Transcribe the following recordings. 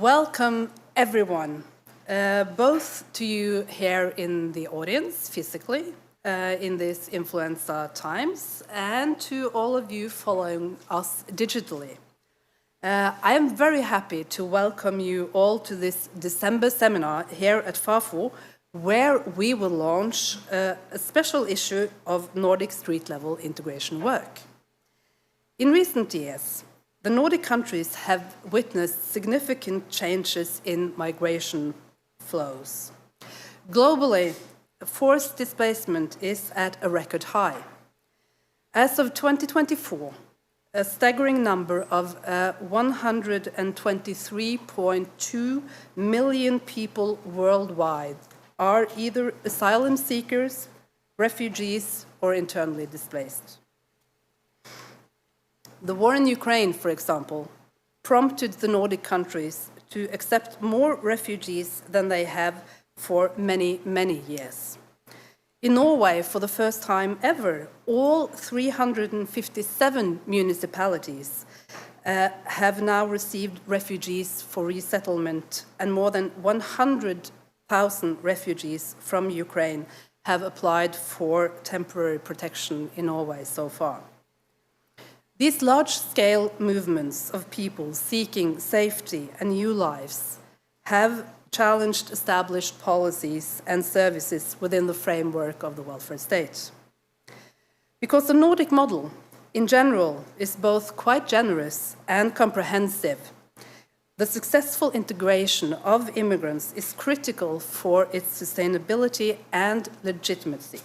Welcome everyone, both to you here in the audience physically in these influenza times and to all of you following us digitally. I am very happy to welcome you all to this December seminar here at Fafo, where we will launch a special issue of Nordic Street-Level Integration Work. In recent years, the Nordic countries have witnessed significant changes in migration flows. Globally, forced displacement is at a record high. As of 2024, a staggering number of 123.2 million people worldwide are either asylum seekers, refugees, or internally displaced. The war in Ukraine, for example, prompted the Nordic countries to accept more refugees than they have for many, many years. In Norway, for the first time ever, all 357 municipalities have now received refugees for resettlement, and more than 100,000 refugees from Ukraine have applied for temporary protection in Norway so far. These large-scale movements of people seeking safety and new lives have challenged established policies and services within the framework of the welfare state. Because the Nordic model, in general, is both quite generous and comprehensive, the successful integration of immigrants is critical for its sustainability and legitimacy.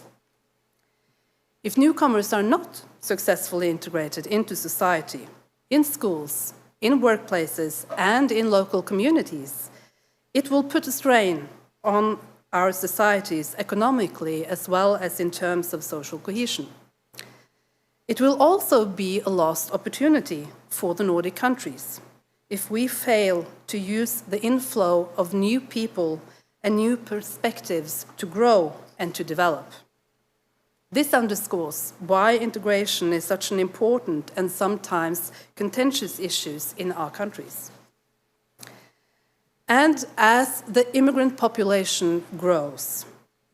If newcomers are not successfully integrated into society, in schools, in workplaces, and in local communities, it will put a strain on our societies economically as well as in terms of social cohesion. It will also be a lost opportunity for the Nordic countries if we fail to use the inflow of new people and new perspectives to grow and to develop. This underscores why integration is such an important and sometimes contentious issue in our countries. And as the immigrant population grows,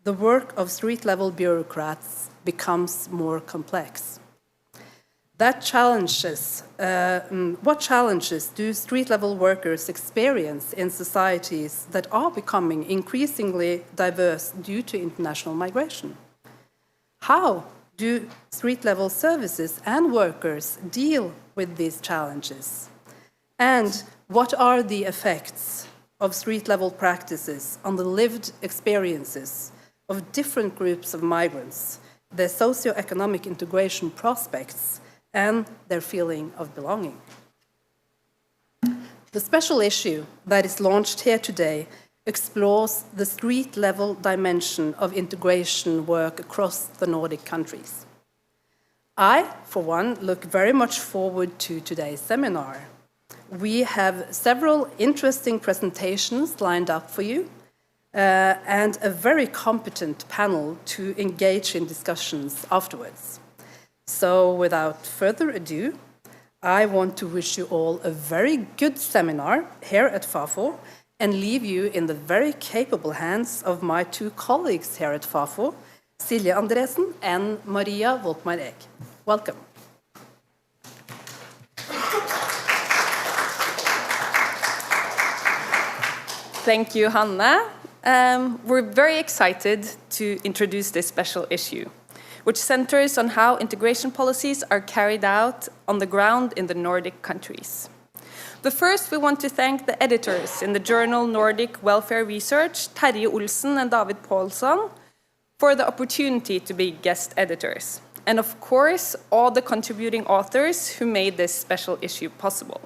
the work of street-level bureaucrats becomes more complex. What challenges do street-level workers experience in societies that are becoming increasingly diverse due to international migration? How do street-level services and workers deal with these challenges? And what are the effects of street-level practices on the lived experiences of different groups of migrants, their socio-economic integration prospects, and their feeling of belonging? The special issue that is launched here today explores the street-level dimension of integration work across the Nordic countries. I, for one, look very much forward to today's seminar. We have several interesting presentations lined up for you and a very competent panel to engage in discussions afterwards. So without further ado, I want to wish you all a very good seminar here at Fafo and leave you in the very capable hands of my two colleagues here at Fafo, Silje Andresen and Maria Volkmar-Ek. Welcome. Thank you, Hanne. We're very excited to introduce this special issue, which centers on how integration policies are carried out on the ground in the Nordic countries. But first, we want to thank the editors in the journal Nordic Welfare Research, Terje Olsen and David Paulsson, for the opportunity to be guest editors. And of course, all the contributing authors who made this special issue possible.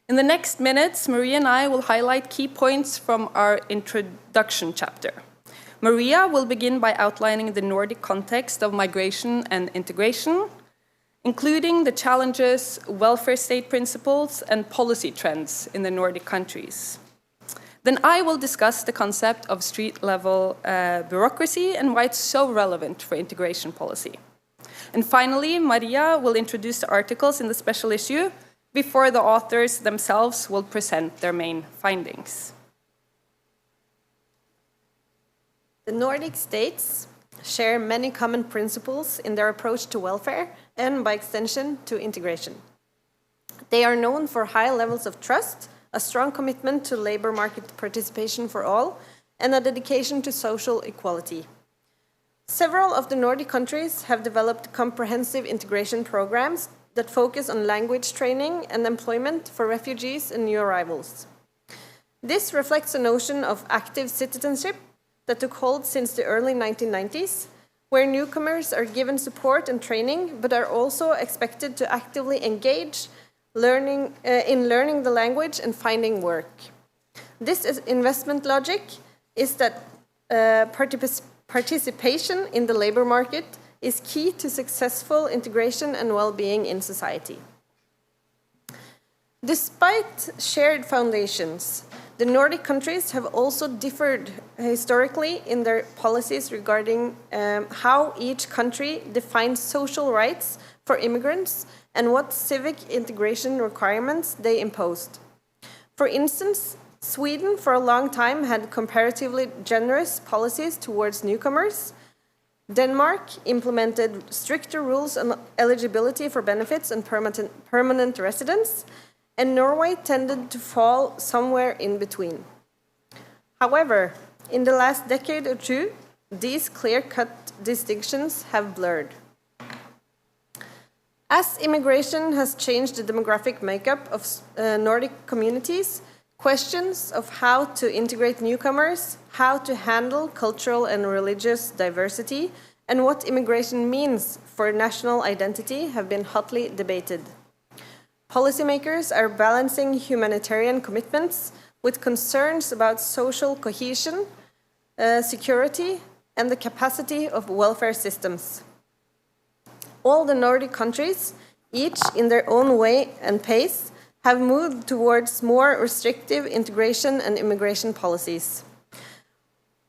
In the next minutes, Maria and I will highlight key points from our introduction chapter. Maria will begin by outlining the Nordic context of migration and integration, including the challenges, welfare state principles, and policy trends in the Nordic countries. Then I will discuss the concept of street-level bureaucracy and why it's so relevant for integration policy. And finally, Maria will introduce the articles in the special issue before the authors themselves will present their main findings. The Nordic states share many common principles in their approach to welfare and, by extension, to integration. They are known for high levels of trust, a strong commitment to labor market participation for all, and a dedication to social equality. Several of the Nordic countries have developed comprehensive integration programs that focus on language training and employment for refugees and new arrivals. This reflects a notion of active citizenship that took hold since the early 1990s, where newcomers are given support and training, but are also expected to actively engage in learning the language and finding work. This investment logic is that participation in the labor market is key to successful integration and well-being in society. Despite shared foundations, the Nordic countries have also differed historically in their policies regarding how each country defines social rights for immigrants and what civic integration requirements they imposed. For instance, Sweden for a long time had comparatively generous policies towards newcomers. Denmark implemented stricter rules on eligibility for benefits and permanent residence, and Norway tended to fall somewhere in between. However, in the last decade or two, these clear-cut distinctions have blurred. As immigration has changed the demographic makeup of Nordic communities, questions of how to integrate newcomers, how to handle cultural and religious diversity, and what immigration means for national identity have been hotly debated. Policymakers are balancing humanitarian commitments with concerns about social cohesion, security, and the capacity of welfare systems. All the Nordic countries, each in their own way and pace, have moved towards more restrictive integration and immigration policies.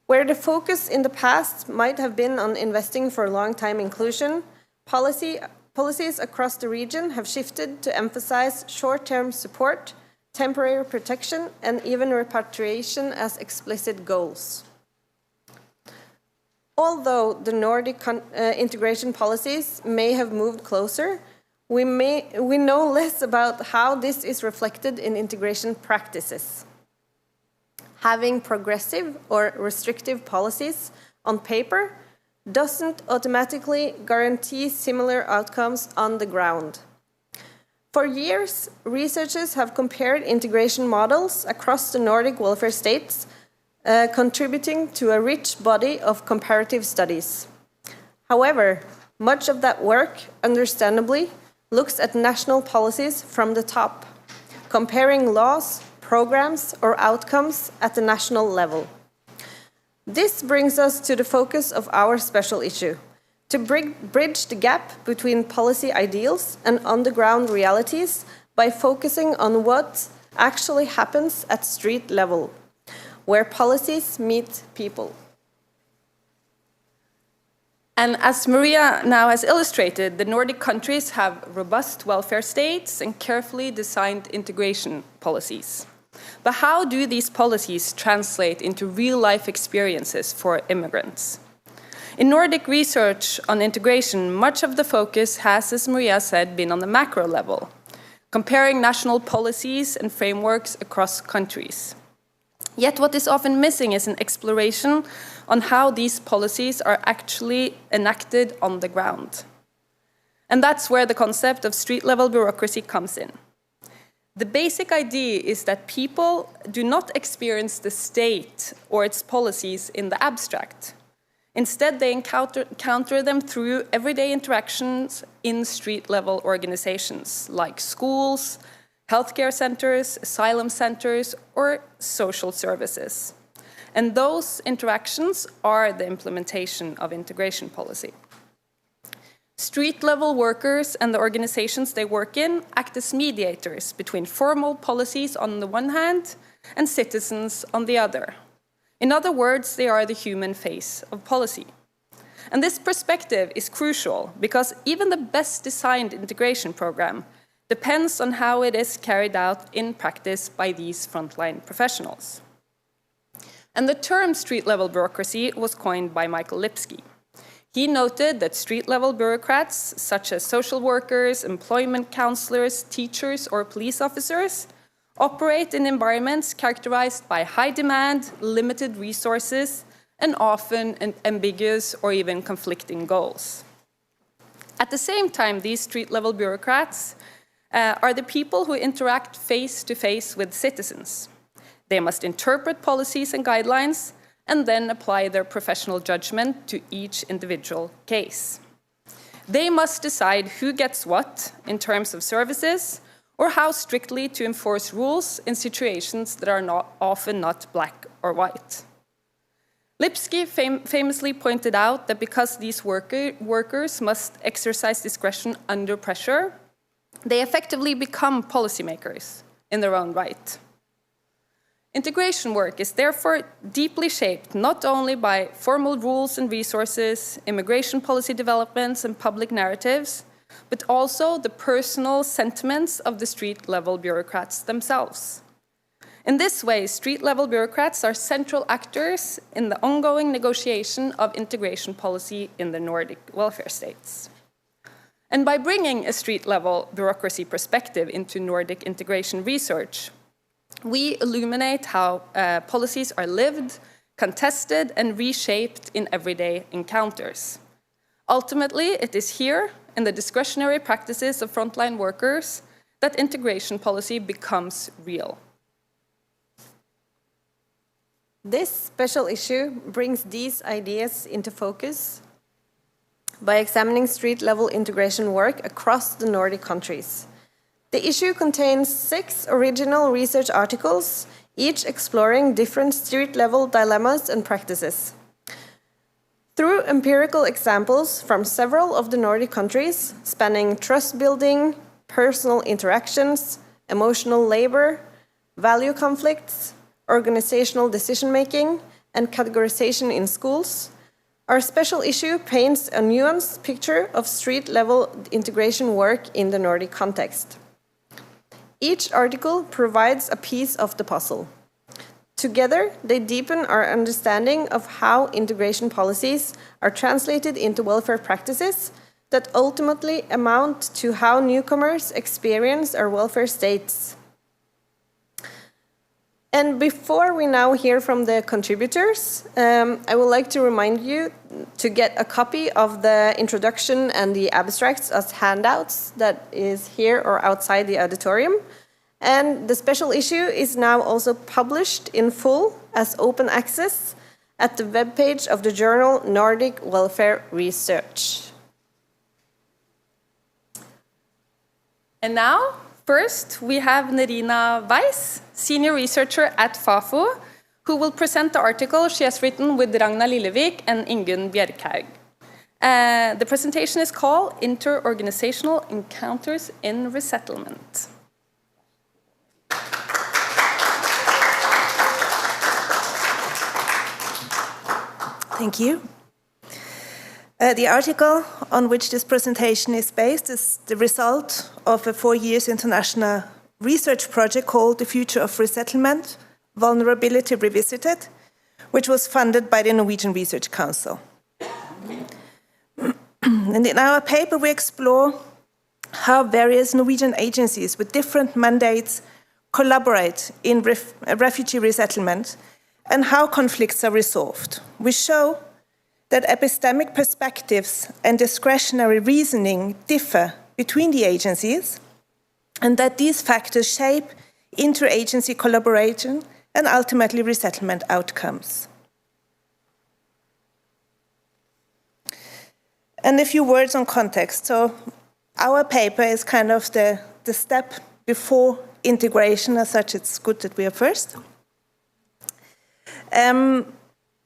Where the focus in the past might have been on investing for long-time inclusion, policies across the region have shifted to emphasize short-term support, temporary protection, and even repatriation as explicit goals. Although the Nordic integration policies may have moved closer, we know less about how this is reflected in integration practices. Having progressive or restrictive policies on paper doesn't automatically guarantee similar outcomes on the ground. For years, researchers have compared integration models across the Nordic welfare states, contributing to a rich body of comparative studies. However, much of that work, understandably, looks at national policies from the top, comparing laws, programs, or outcomes at the national level. This brings us to the focus of our special issue, to bridge the gap between policy ideals and on-the-ground realities by focusing on what actually happens at street level, where policies meet people. And as Maria now has illustrated, the Nordic countries have robust welfare states and carefully designed integration policies. But how do these policies translate into real-life experiences for immigrants? In Nordic research on integration, much of the focus has, as Maria said, been on the macro level, comparing national policies and frameworks across countries. Yet what is often missing is an exploration on how these policies are actually enacted on the ground. And that's where the concept of street-level bureaucracy comes in. The basic idea is that people do not experience the state or its policies in the abstract. Instead, they encounter them through everyday interactions in street-level organizations like schools, healthcare centers, asylum centers, or social services. And those interactions are the implementation of integration policy. Street-level workers and the organizations they work in act as mediators between formal policies on the one hand and citizens on the other. In other words, they are the human face of policy. And this perspective is crucial because even the best designed integration program depends on how it is carried out in practice by these frontline professionals. And the term street-level bureaucracy was coined by Michael Lipsky. He noted that street-level bureaucrats, such as social workers, employment counselors, teachers, or police officers, operate in environments characterized by high demand, limited resources, and often ambiguous or even conflicting goals. At the same time, these street-level bureaucrats are the people who interact face-to-face with citizens. They must interpret policies and guidelines and then apply their professional judgment to each individual case. They must decide who gets what in terms of services or how strictly to enforce rules in situations that are often not black or white. Lipsky famously pointed out that because these workers must exercise discretion under pressure, they effectively become policymakers in their own right. Integration work is therefore deeply shaped not only by formal rules and resources, immigration policy developments, and public narratives, but also the personal sentiments of the street-level bureaucrats themselves. In this way, street-level bureaucrats are central actors in the ongoing negotiation of integration policy in the Nordic welfare states. And by bringing a street-level bureaucracy perspective into Nordic integration research, we illuminate how policies are lived, contested, and reshaped in everyday encounters. Ultimately, it is here, in the discretionary practices of frontline workers, that integration policy becomes real. This special issue brings these ideas into focus by examining street-level integration work across the Nordic countries. The issue contains 6 original research articles, each exploring different street-level dilemmas and practices. Through empirical examples from several of the Nordic countries, spanning trust building, personal interactions, emotional labor, value conflicts, organizational decision-making, and categorization in schools, our special issue paints a nuanced picture of street-level integration work in the Nordic context. Each article provides a piece of the puzzle. Together, they deepen our understanding of how integration policies are translated into welfare practices that ultimately amount to how newcomers experience our welfare states. And before we now hear from the contributors, I would like to remind you to get a copy of the introduction and the abstracts as handouts that is here or outside the auditorium. And the special issue is now also published in full as open access at the webpage of the journal Nordic Welfare Research. And now, first, we have Nerina Weiss, senior researcher at Fafo, who will present the article she has written with Ragna Lillevik and Ingunn Bjerkhaug. The presentation is called Inter-Organizational Encounters in Resettlement. Thank you. The article on which this presentation is based is the result of a 4-year international research project called The Future of Resettlement, Vulnerability Revisited, which was funded by the Norwegian Research Council. And in our paper, we explore how various Norwegian agencies with different mandates collaborate in refugee resettlement and how conflicts are resolved. We show that epistemic perspectives and discretionary reasoning differ between the agencies, and that these factors shape interagency collaboration and ultimately resettlement outcomes. And a few words on context. So our paper is kind of the step before integration. As such, it's good that we are first. And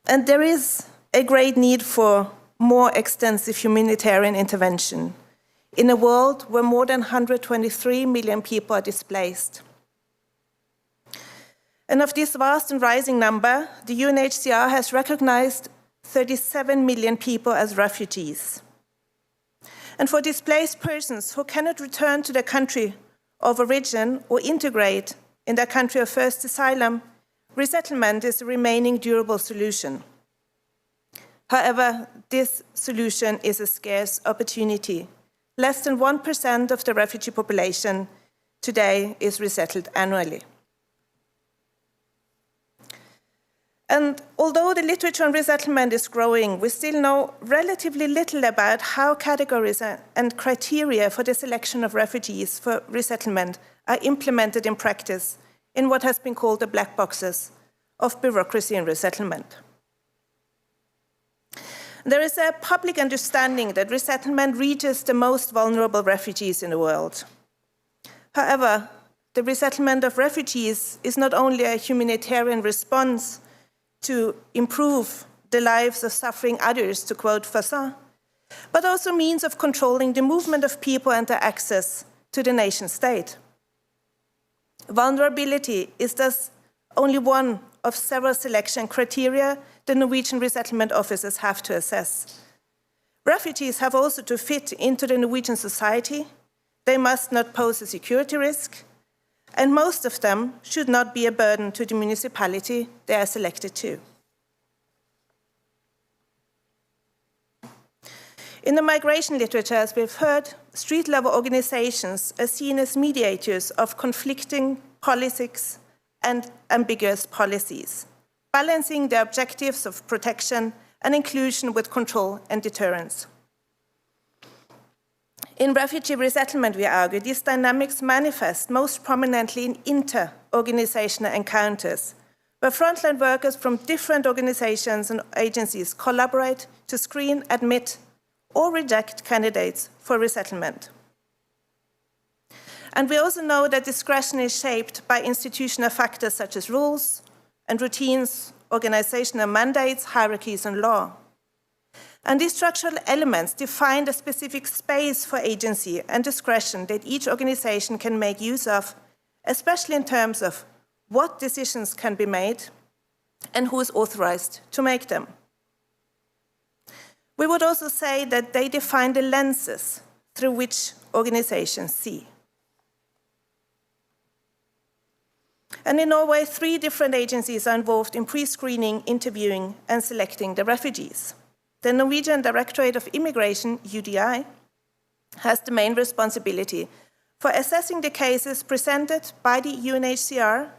there is a great need for more extensive humanitarian intervention in a world where more than 123 million people are displaced. And of this vast and rising number, the UNHCR has recognized 37 million people as refugees. And for displaced persons who cannot return to their country of origin or integrate in their country of first asylum, resettlement is a remaining durable solution. However, this solution is a scarce opportunity. Less than 1% of the refugee population today is resettled annually. And although the literature on resettlement is growing, we still know relatively little about how categories and criteria for the selection of refugees for resettlement are implemented in practice in what has been called the black boxes of bureaucracy and resettlement. There is a public understanding that resettlement reaches the most vulnerable refugees in the world. However, the resettlement of refugees is not only a humanitarian response to improve the lives of suffering others, to quote Fafo, but also means of controlling the movement of people and their access to the nation state. Vulnerability is thus only one of several selection criteria the Norwegian resettlement officers have to assess. Refugees have also to fit into the Norwegian society. They must not pose a security risk, and most of them should not be a burden to the municipality they are selected to. In the migration literature, as we've heard, street-level organizations are seen as mediators of conflicting politics and ambiguous policies, balancing the objectives of protection and inclusion with control and deterrence. In refugee resettlement, we argue, these dynamics manifest most prominently in inter-organizational encounters, where frontline workers from different organizations and agencies collaborate to screen, admit, or reject candidates for resettlement. And we also know that discretion is shaped by institutional factors such as rules and routines, organizational mandates, hierarchies, and law. And these structural elements define the specific space for agency and discretion that each organization can make use of, especially in terms of what decisions can be made and who is authorized to make them. We would also say that they define the lenses through which organizations see. And in Norway, 3 different agencies are involved in pre-screening, interviewing, and selecting the refugees. The Norwegian Directorate of Immigration, UDI, has the main responsibility for assessing the cases presented by the UNHCR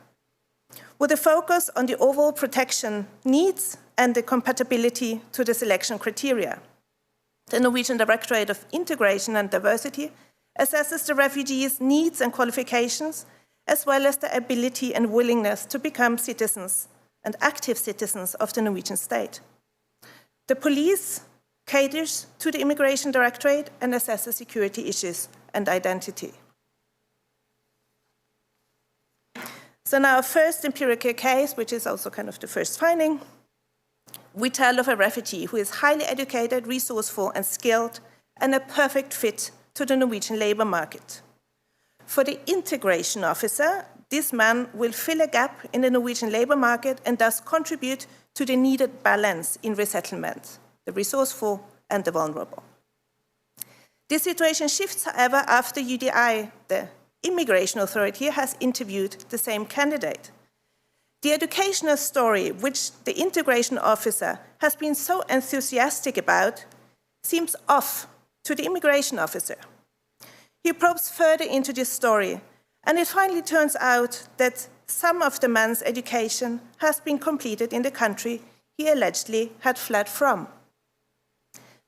with a focus on the overall protection needs and the compatibility to the selection criteria. The Norwegian Directorate of Integration and Diversity assesses the refugees' needs and qualifications, as well as the ability and willingness to become citizens and active citizens of the Norwegian state. The police caters to the Immigration Directorate and assesses security issues and identity. So now a first empirical case, which is also kind of the first finding. We tell of a refugee who is highly educated, resourceful, and skilled, and a perfect fit to the Norwegian labor market. For the integration officer, this man will fill a gap in the Norwegian labor market and thus contribute to the needed balance in resettlement, the resourceful and the vulnerable. This situation shifts, however, after UDI, the immigration authority, has interviewed the same candidate. The educational story, which the integration officer has been so enthusiastic about, seems off to the immigration officer. He probes further into this story, and it finally turns out that some of the man's education has been completed in the country he allegedly had fled from.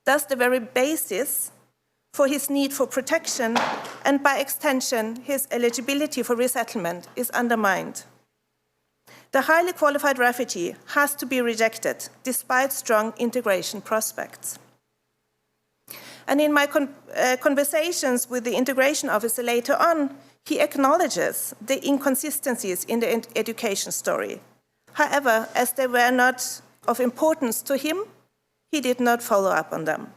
Thus, the very basis for his need for protection, and by extension, his eligibility for resettlement, is undermined. The highly qualified refugee has to be rejected, despite strong integration prospects. And in my conversations with the integration officer later on, he acknowledges the inconsistencies in the education story. However, as they were not of importance to him, he did not follow up on them.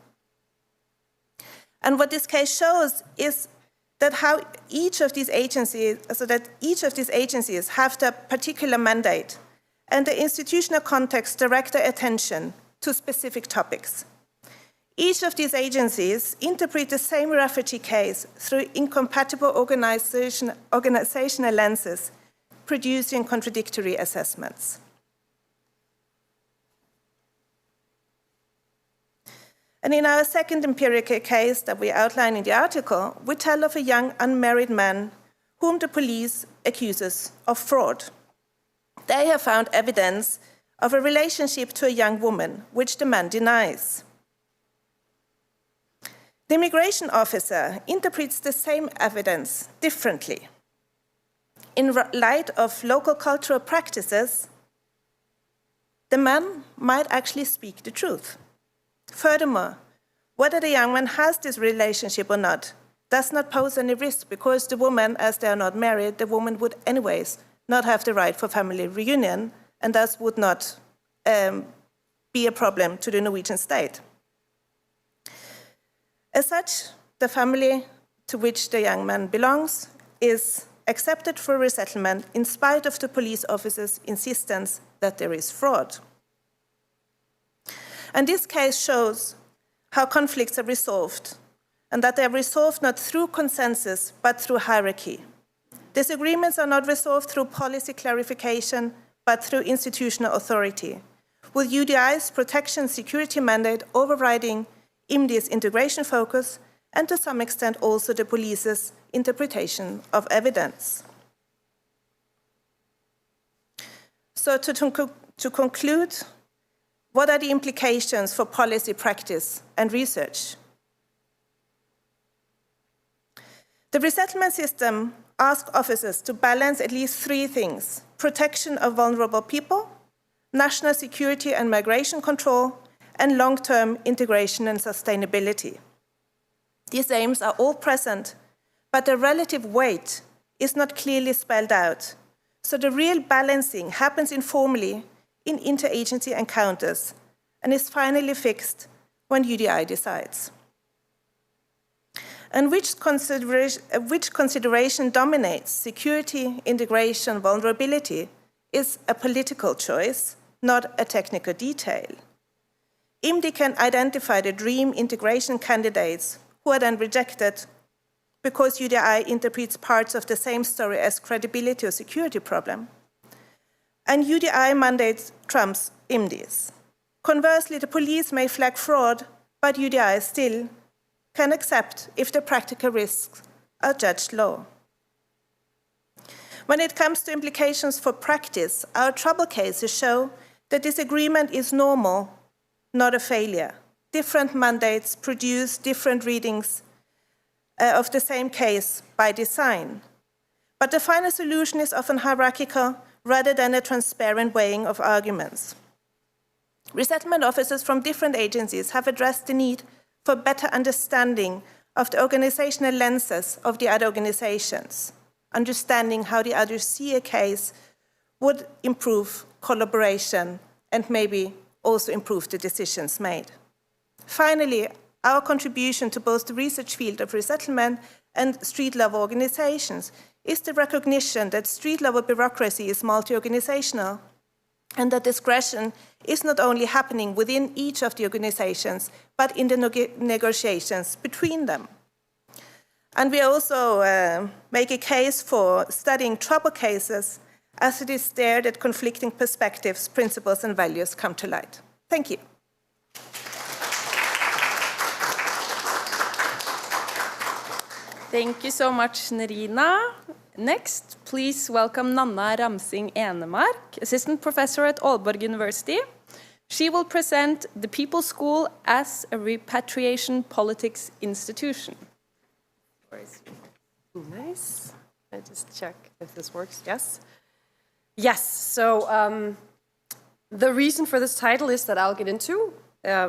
And what this case shows is that how each of these agencies, have their particular mandate, and the institutional context direct their attention to specific topics. Each of these agencies interpret the same refugee case through incompatible organizational lenses, producing contradictory assessments. And in our second empirical case that we outline in the article, we tell of a young unmarried man whom the police accuses of fraud. They have found evidence of a relationship to a young woman, which the man denies. The immigration officer interprets the same evidence differently. In light of local cultural practices, the man might actually speak the truth. Furthermore, whether the young man has this relationship or not does not pose any risk, because the woman, as they are not married, the woman would anyways not have the right for family reunion, and thus would not be a problem to the Norwegian state. As such, the family to which the young man belongs is accepted for resettlement in spite of the police officer's insistence that there is fraud. And this case shows how conflicts are resolved, and that they are resolved not through consensus, but through hierarchy. Disagreements are not resolved through policy clarification, but through institutional authority, with UDI's protection security mandate overriding IMDI's integration focus, and to some extent also the police's interpretation of evidence. So to conclude, what are the implications for policy practice and research? The resettlement system asks officers to balance at least three things: protection of vulnerable people, national security and migration control, and long-term integration and sustainability. These aims are all present, but the relative weight is not clearly spelled out. So the real balancing happens informally in interagency encounters and is finally fixed when UDI decides. And which consideration dominates security, integration, vulnerability is a political choice, not a technical detail. IMDI can identify the dream integration candidates who are then rejected because UDI interprets parts of the same story as credibility or security problem. And UDI mandates trumps IMDI's. Conversely, the police may flag fraud, but UDI still can accept if the practical risks are judged low. When it comes to implications for practice, our trouble cases show that disagreement is normal, not a failure. Different mandates produce different readings of the same case by design. But the final solution is often hierarchical rather than a transparent weighing of arguments. Resettlement officers from different agencies have addressed the need for better understanding of the organizational lenses of the other organizations. Understanding how the others see a case would improve collaboration and maybe also improve the decisions made. Finally, our contribution to both the research field of resettlement and street-level organizations is the recognition that street-level bureaucracy is multi-organizational, and that discretion is not only happening within each of the organizations, but in the negotiations between them. And we also make a case for studying trouble cases, as it is there that conflicting perspectives, principles, and values come to light. Thank you. Thank you so much, Nerina. Next, please welcome Nanna Ramsing Enemark, Assistant Professor at Aalborg University. She will present the People's School as a repatriation politics institution. Nice. I just check if this works. Yes. Yes. So the reason for this title is that I'll get into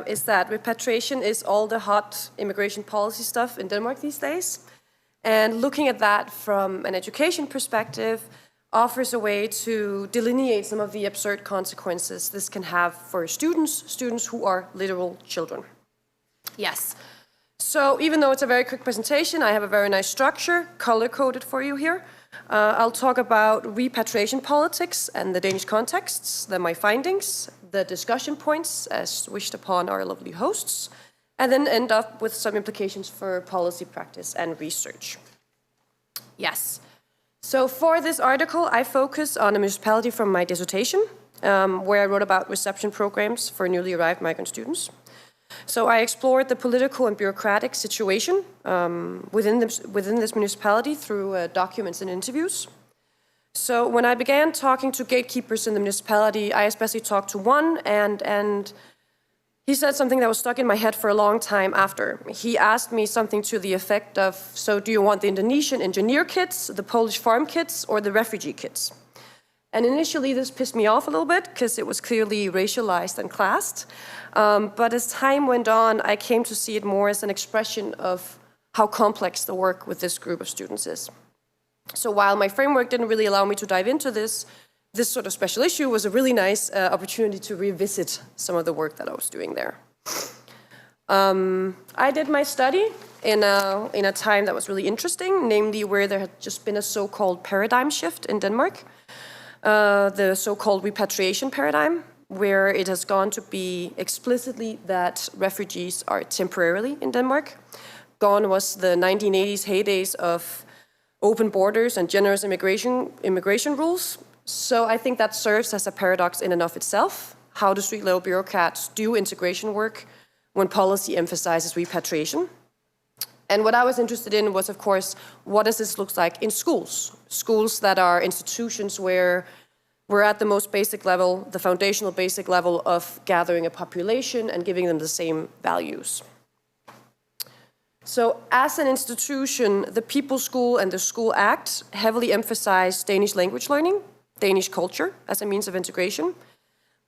is that repatriation is all the hot immigration policy stuff in Denmark these days. And looking at that from an education perspective offers a way to delineate some of the absurd consequences this can have for students who are literal children. Yes. So even though it's a very quick presentation, I have a very nice structure, color-coded for you here. I'll talk about repatriation politics and the Danish contexts, then my findings, the discussion points as wished upon our lovely hosts, and then end up with some implications for policy practice and research. Yes. So for this article, I focus on a municipality from my dissertation, where I wrote about reception programs for newly arrived migrant students. So I explored the political and bureaucratic situation within this municipality through documents and interviews. So when I began talking to gatekeepers in the municipality, I especially talked to one, and he said something that was stuck in my head for a long time after. He asked me something to the effect of, so do you want the Indonesian engineer kids, the Polish farm kids, or the refugee kids? And initially this pissed me off a little bit because it was clearly racialized and classed. But as time went on, I came to see it more as an expression of how complex the work with this group of students is. So while my framework didn't really allow me to dive into this sort of special issue was a really nice opportunity to revisit some of the work that I was doing there. I did my study in a time that was really interesting, namely where there had just been a so-called paradigm shift in Denmark, the so-called repatriation paradigm, where it has gone to be explicitly that refugees are temporarily in Denmark. Gone was the 1980s heydays of open borders and generous immigration rules. So I think that serves as a paradox in and of itself. How do street-level bureaucrats do integration work when policy emphasizes repatriation? And what I was interested in was, of course, what does this look like in schools? Schools that are institutions where we're at the most basic level, the foundational basic level of gathering a population and giving them the same values. So as an institution, the People's School and the School Act heavily emphasize Danish language learning, Danish culture as a means of integration.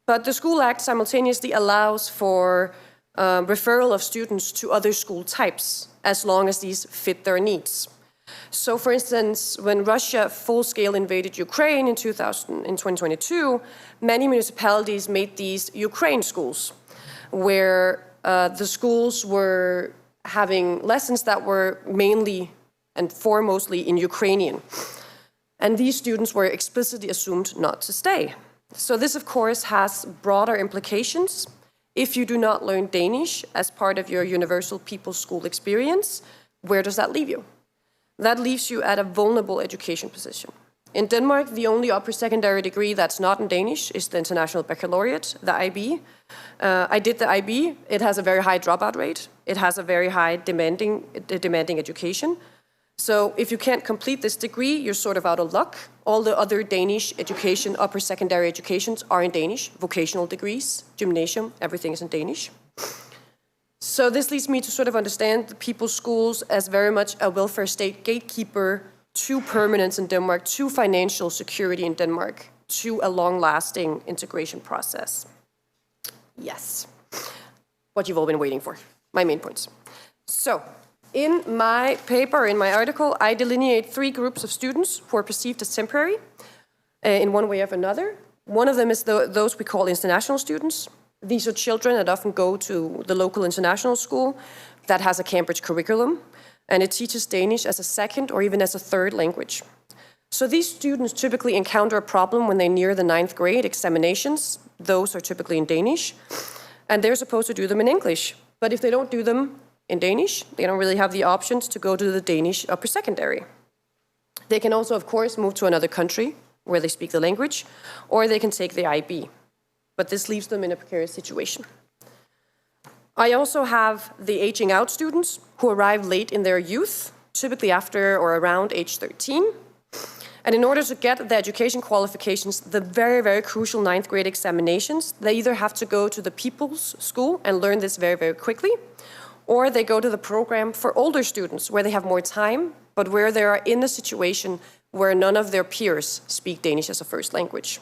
But the School Act simultaneously allows for referral of students to other school types as long as these fit their needs. So for instance, when Russia full-scale invaded Ukraine in 2022, many municipalities made these Ukraine schools, where the schools were having lessons that were mainly and foremostly in Ukrainian. And these students were explicitly assumed not to stay. So this, of course, has broader implications. If you do not learn Danish as part of your universal People's School experience, where does that leave you? That leaves you at a vulnerable education position. In Denmark, the only upper secondary degree that's not in Danish is the International Baccalaureate, the IB. I did the IB. It has a very high dropout rate. It has a very high demanding education. So if you can't complete this degree, you're sort of out of luck. All the other Danish education, upper secondary educations are in Danish. Vocational degrees, gymnasium, everything is in Danish. So this leads me to sort of understand the People's Schools as very much a welfare state gatekeeper to permanence in Denmark, to financial security in Denmark, to a long-lasting integration process. Yes. What you've all been waiting for, my main points. So, in my paper, in my article, I delineate 3 groups of students who are perceived as temporary in one way or another. One of them is those we call international students. These are children that often go to the local international school that has a Cambridge curriculum, and it teaches Danish as a second or even as a third language. So these students typically encounter a problem when they near the 9th grade examinations. Those are typically in Danish, and they're supposed to do them in English. But if they don't do them in Danish, they don't really have the options to go to the Danish upper secondary. They can also, of course, move to another country where they speak the language, or they can take the IB. But this leaves them in a precarious situation. I also have the aging out students who arrive late in their youth, typically after or around age 13. And in order to get the education qualifications, the very, very crucial 9th grade examinations, they either have to go to the People's School and learn this very, very quickly, or they go to the program for older students where they have more time, but where they are in a situation where none of their peers speak Danish as a first language.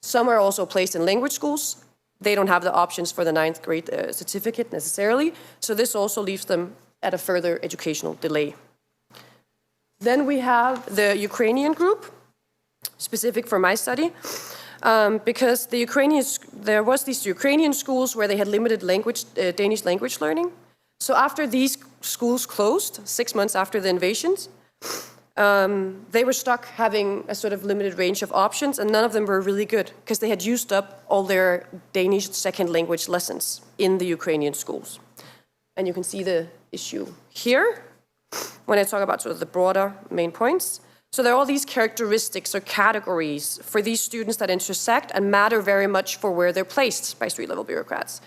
Some are also placed in language schools. They don't have the options for the 9th grade certificate necessarily, so this also leaves them at a further educational delay. Then we have the Ukrainian group, specific for my study, because there was these Ukrainian schools where they had limited Danish language learning. So after these schools closed, 6 months after the invasions, they were stuck having a sort of limited range of options, and none of them were really good because they had used up all their Danish second language lessons in the Ukrainian schools. And you can see the issue here when I talk about sort of the broader main points. So there are all these characteristics or categories for these students that intersect and matter very much for where they're placed by street-level bureaucrats.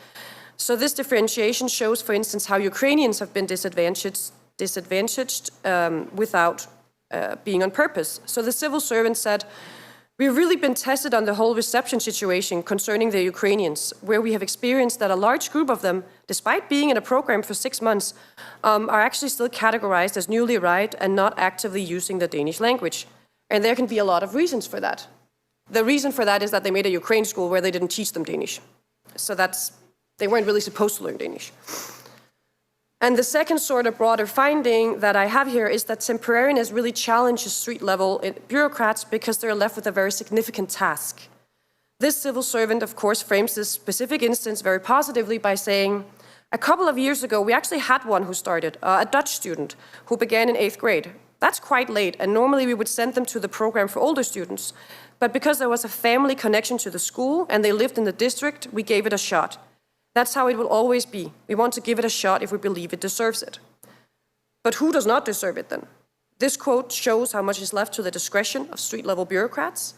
So this differentiation shows, for instance, how Ukrainians have been disadvantaged without being on purpose. So the civil servant said, we've really been tested on the whole reception situation concerning the Ukrainians, where we have experienced that a large group of them, despite being in a program for 6 months, are actually still categorized as newly arrived and not actively using the Danish language. And there can be a lot of reasons for that. The reason for that is that they made a Ukraine school where they didn't teach them Danish. So they weren't really supposed to learn Danish. And the second sort of broader finding that I have here is that temporariness really challenges street-level bureaucrats because they're left with a very significant task. This civil servant, of course, frames this specific instance very positively by saying, a couple of years ago, we actually had one who started, a Dutch student, who began in 8th grade. That's quite late, and normally we would send them to the program for older students. But because there was a family connection to the school and they lived in the district, we gave it a shot. That's how it will always be. We want to give it a shot if we believe it deserves it. But who does not deserve it then? This quote shows how much is left to the discretion of street-level bureaucrats.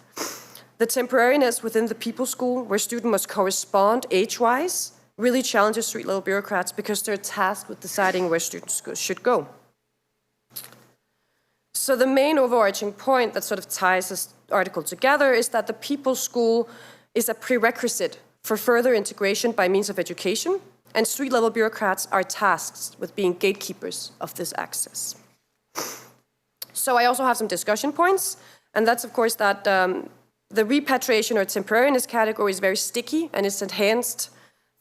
The temporariness within the people school, where students must correspond age-wise, really challenges street-level bureaucrats because they're tasked with deciding where students should go. So the main overarching point that sort of ties this article together is that the people school is a prerequisite for further integration by means of education, and street-level bureaucrats are tasked with being gatekeepers of this access. So I also have some discussion points, and that's of course that the repatriation or temporariness category is very sticky and it's enhanced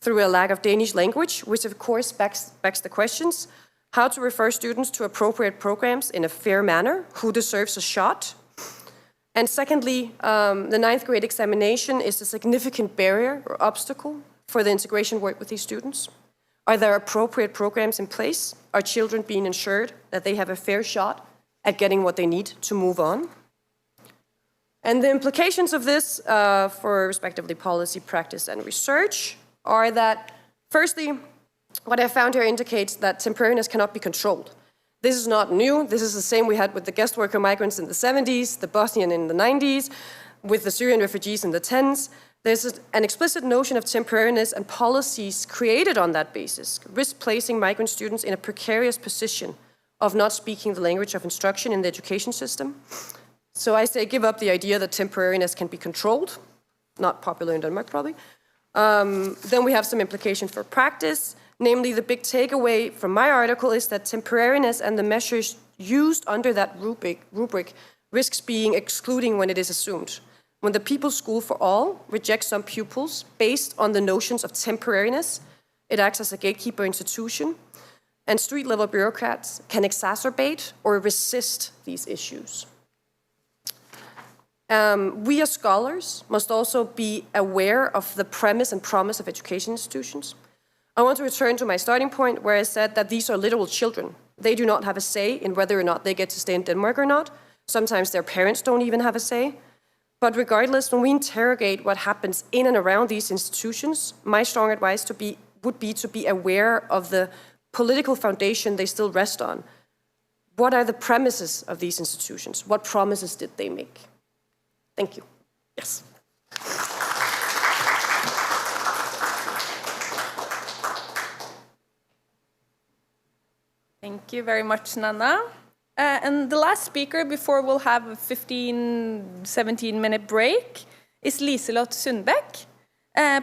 through a lack of Danish language, which of course backs the questions: how to refer students to appropriate programs in a fair manner, who deserves a shot. And secondly, the 9th grade examination is a significant barrier or obstacle for the integration work with these students. Are there appropriate programs in place? Are children being ensured that they have a fair shot at getting what they need to move on? And the implications of this for respectively policy, practice, and research are that, firstly, what I found here indicates that temporariness cannot be controlled. This is not new. This is the same we had with the guest worker migrants in the 70s, the Bosnian in the 90s, with the Syrian refugees in the 10s. There's an explicit notion of temporariness and policies created on that basis, risk placing migrant students in a precarious position of not speaking the language of instruction in the education system. So I say give up the idea that temporariness can be controlled. Not popular in Denmark, probably. Then we have some implication for practice. Namely, the big takeaway from my article is that temporariness and the measures used under that rubric risks being excluding when it is assumed. When the People's School for All rejects some pupils based on the notions of temporariness, it acts as a gatekeeper institution, and street-level bureaucrats can exacerbate or resist these issues. We as scholars must also be aware of the premise and promise of education institutions. I want to return to my starting point where I said that these are literal children. They do not have a say in whether or not they get to stay in Denmark or not. Sometimes their parents don't even have a say. But regardless, when we interrogate what happens in and around these institutions, my strong advice would be to be aware of the political foundation they still rest on. What are the premises of these institutions? What promises did they make? Thank you. Yes. Thank you very much, Nanna. And the last speaker before we'll have a 17-minute break is Liselott Sundbäck,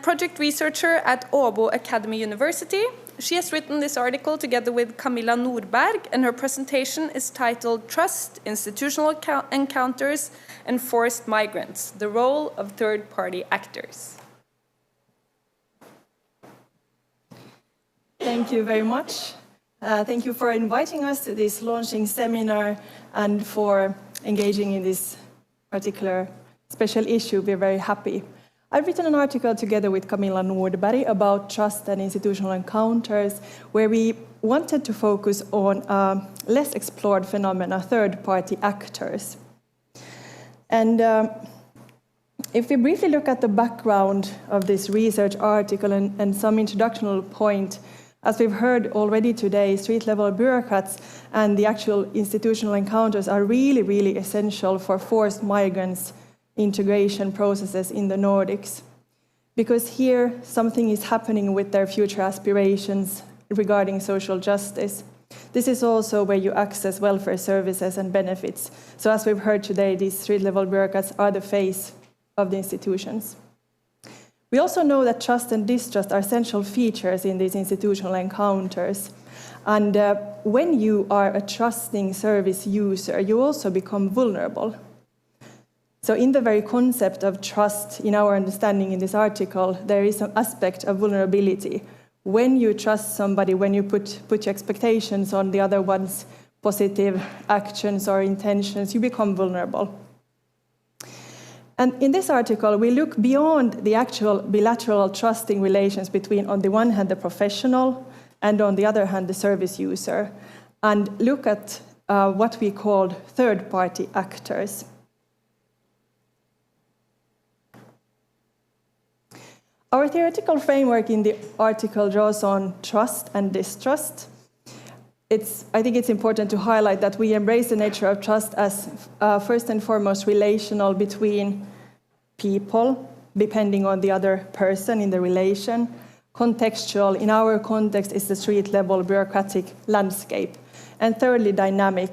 project researcher at Åbo Academy University. She has written this article together with Camilla Nordberg, and her presentation is titled Trust, Institutional Encounters, and Forced Migrants, the Role of Third-Party Actors. Thank you very much. Thank you for inviting us to this launching seminar and for engaging in this particular special issue. We're very happy. I've written an article together with Camilla Nordberg about trust and institutional encounters, where we wanted to focus on a less explored phenomena, third-party actors. And if we briefly look at the background of this research article and some introductional point, As we've heard already today, street-level bureaucrats and the actual institutional encounters are really, really essential for forced migrants' integration processes in the Nordics. Because here, something is happening with their future aspirations regarding social justice. This is also where you access welfare services and benefits. So as we've heard today, these street-level bureaucrats are the face of the institutions. We also know that trust and distrust are essential features in these institutional encounters. And when you are a trusting service user, you also become vulnerable. So in the very concept of trust, in our understanding in this article, there is an aspect of vulnerability. When you trust somebody, when you put your expectations on the other one's positive actions or intentions, you become vulnerable. And in this article, we look beyond the actual bilateral trusting relations between, on the one hand, the professional, and on the other hand, the service user, and look at what we call third-party actors. Our theoretical framework in the article draws on trust and distrust. I think it's important to highlight that we embrace the nature of trust as first and foremost relational between people, depending on the other person in the relation. Contextual, in our context, is the street-level bureaucratic landscape. And thirdly, dynamic.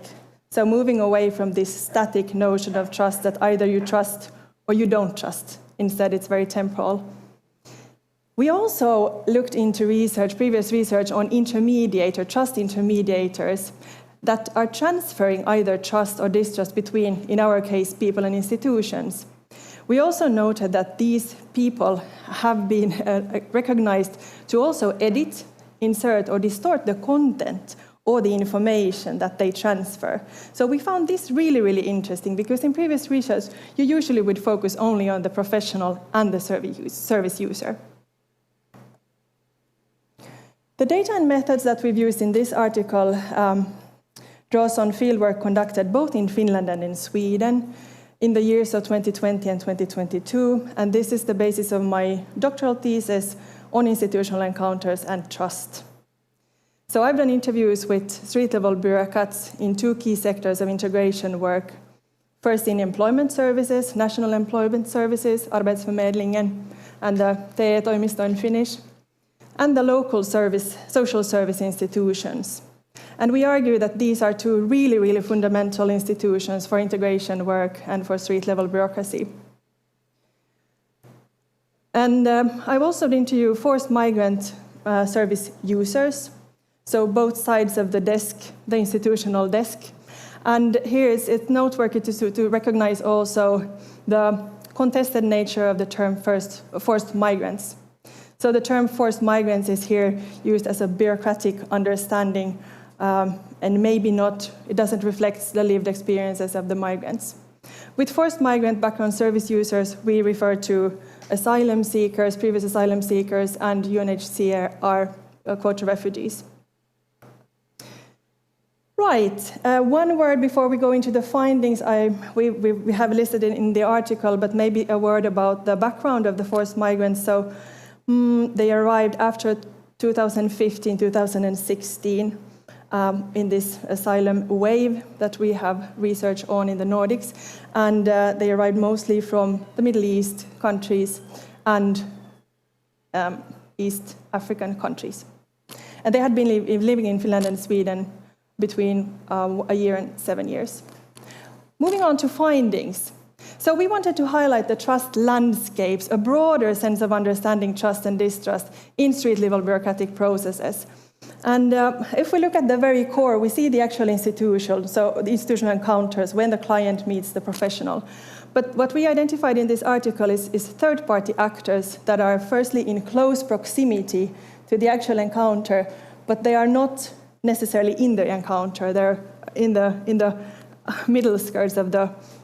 So moving away from this static notion of trust that either you trust or you don't trust. Instead, it's very temporal. We also looked into previous research on trust intermediators that are transferring either trust or distrust between, in our case, people and institutions. We also noted that these people have been recognized to also edit, insert, or distort the content or the information that they transfer. So we found this really, really interesting because in previous research, you usually would focus only on the professional and the service user. The data and methods that we've used in this article draws on fieldwork conducted both in Finland and in Sweden in the years of 2020 and 2022, and this is the basis of my doctoral thesis on institutional encounters and trust. So I've done interviews with street-level bureaucrats in two key sectors of integration work. First in employment services, national employment services, Arbetsförmedlingen, and the TE-toimisto in Finnish, and the local social service institutions. And we argue that these are two really, really fundamental institutions for integration work and for street-level bureaucracy. And I've also interviewed forced migrant service users, so both sides of the desk, the institutional desk. And here it's noteworthy to recognize also the contested nature of the term forced migrants. So the term forced migrants is here used as a bureaucratic understanding, and maybe not, it doesn't reflect the lived experiences of the migrants. With forced migrant background service users, we refer to asylum seekers, previous asylum seekers, and UNHCR quota refugees. Right, one word before we go into the findings, we have listed it in the article, but maybe a word about the background of the forced migrants. So they arrived after 2015, 2016 in this asylum wave that we have research on in the Nordics. And they arrived mostly from the Middle East countries and East African countries. And they had been living in Finland and Sweden between a year and 7 years. Moving on to findings. So we wanted to highlight the trust landscapes, a broader sense of understanding trust and distrust in street-level bureaucratic processes. And if we look at the very core, we see the actual institution, so the institutional encounters when the client meets the professional. But what we identified in this article is third-party actors that are firstly in close proximity to the actual encounter, but they are not necessarily in the encounter, they're in the middle skirts of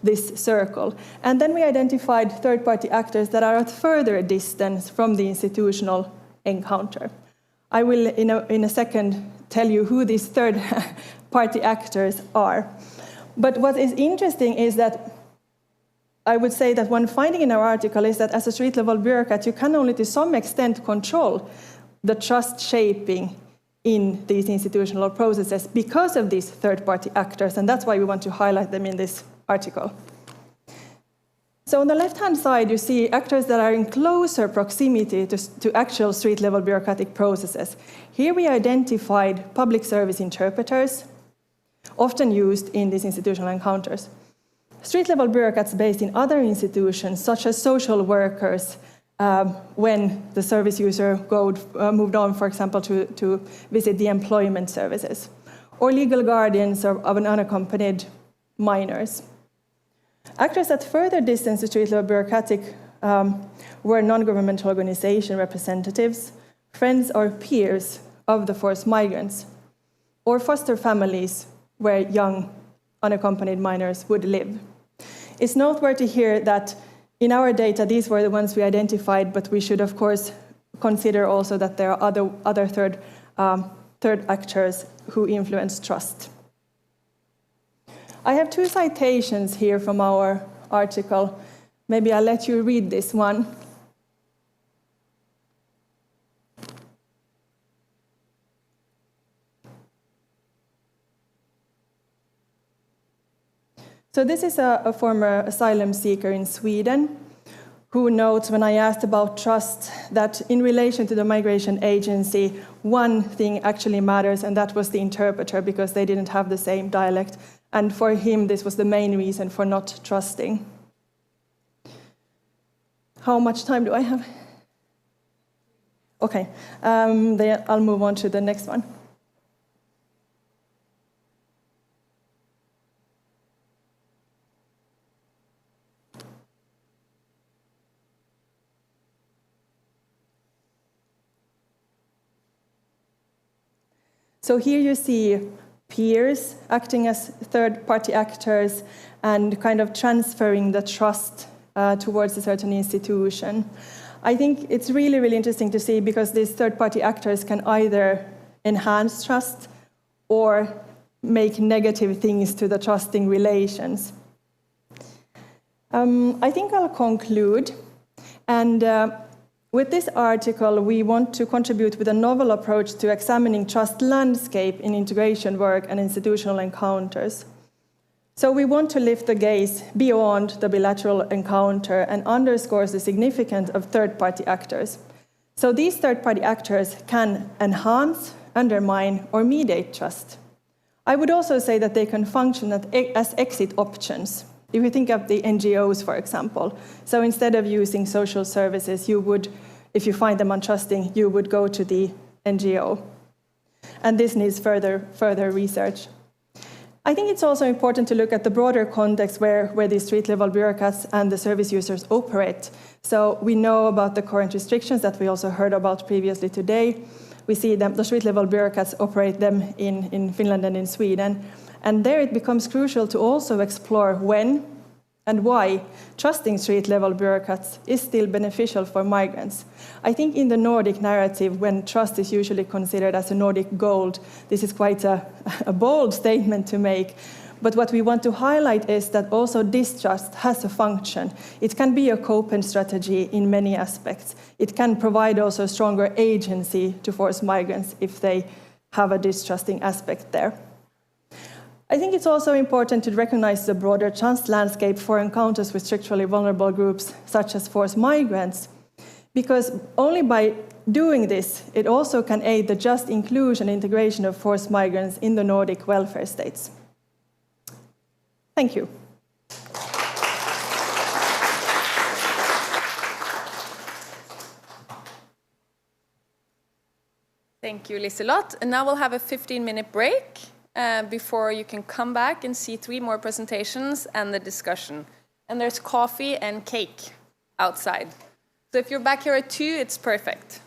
this circle. And then we identified third-party actors that are at further distance from the institutional encounter. I will, in a second, tell you who these third-party actors are. But what is interesting is that I would say that one finding in our article is that as a street-level bureaucrat, you can only to some extent control the trust shaping in these institutional processes because of these third-party actors, and that's why we want to highlight them in this article. So on the left-hand side, you see actors that are in closer proximity to actual street-level bureaucratic processes. Here we identified public service interpreters, often used in these institutional encounters. Street-level bureaucrats based in other institutions, such as social workers, when the service user moved on, for example, to visit the employment services, or legal guardians of unaccompanied minors. Actors at further distance to street-level bureaucratic were non-governmental organization representatives, friends or peers of the forced migrants, or foster families where young unaccompanied minors would live. It's noteworthy here that in our data, these were the ones we identified, but we should, of course, consider also that there are other third actors who influence trust. I have two citations here from our article. Maybe I'll let you read this one. So this is a former asylum seeker in Sweden who notes, when I asked about trust, that in relation to the migration agency, one thing actually matters, and that was the interpreter, because they didn't have the same dialect. And for him, this was the main reason for not trusting. How much time do I have? Okay, then I'll move on to the next one. So here you see peers acting as third-party actors and kind of transferring the trust towards a certain institution. I think it's really, really interesting to see, because these third-party actors can either enhance trust or make negative things to the trusting relations. I think I'll conclude. And with this article, we want to contribute with a novel approach to examining trust landscape in integration work and institutional encounters. So we want to lift the gaze beyond the bilateral encounter and underscores the significance of third-party actors. So these third-party actors can enhance, undermine, or mediate trust. I would also say that they can function as exit options. If you think of the NGOs, for example, so instead of using social services, you would, if you find them untrusting, you would go to the NGO. And this needs further research. I think it's also important to look at the broader context where the street-level bureaucrats and the service users operate. So we know about the current restrictions that we also heard about previously today. We see them, the street-level bureaucrats operate them in Finland and in Sweden. And there it becomes crucial to also explore when and why trusting street-level bureaucrats is still beneficial for migrants. I think in the Nordic narrative, when trust is usually considered as a Nordic gold, this is quite a bold statement to make. But what we want to highlight is that also distrust has a function. It can be a coping strategy in many aspects. It can provide also stronger agency to force migrants if they have a distrusting aspect there. I think it's also important to recognize the broader trust landscape for encounters with structurally vulnerable groups, such as forced migrants, because only by doing this, it also can aid the just inclusion and integration of forced migrants in the Nordic welfare states. Thank you. Thank you, Liselott. And now we'll have a 15-minute break before you can come back and see 3 more presentations and the discussion. And there's coffee and cake outside. So if you're back here at 2, it's perfect.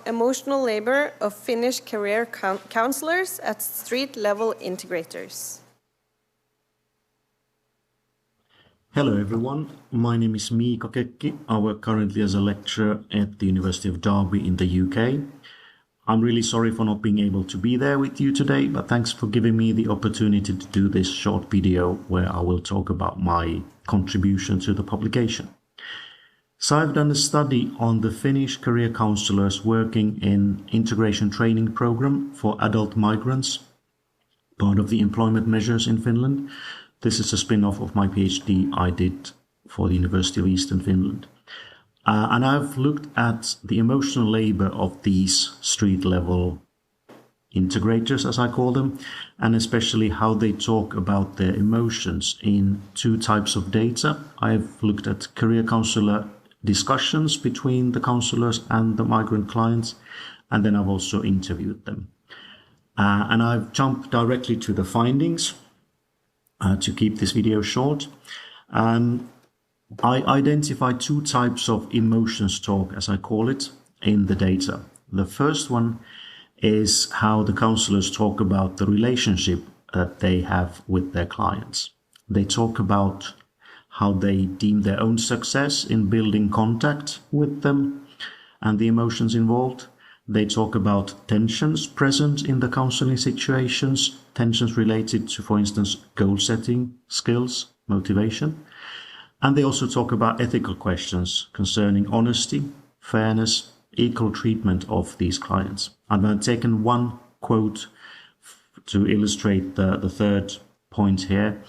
emotional labor of Finnish career counselors at street-level integrators. Hello everyone, my name is Miika Kekki. I work currently as a lecturer at the University of Derby in the UK. I'm really sorry for not being able to be there with you today, but thanks for giving me the opportunity to do this short video where I will talk about my contribution to the publication. So I've done a study on the Finnish career counselors working in integration training program for adult migrants, part of the employment measures in Finland. This is a spin-off of my PhD I did for the University of Eastern Finland. And I've looked at the emotional labor of these street-level integrators, as I call them, and especially how they talk about their emotions in two types of data. I've looked at career counselor discussions between the counselors and the migrant clients, and then I've also interviewed them. And I've jumped directly to the findings to keep this video short. I identified two types of emotions talk, as I call it, in the data. The first one is how the counselors talk about the relationship that they have with their clients. They talk about how they deem their own success in building contact with them and the emotions involved. They talk about tensions present in the counseling situations, tensions related to, for instance, goal setting, skills, motivation. And they also talk about ethical questions concerning honesty, fairness, equal treatment of these clients. And I've taken one quote to illustrate the third point here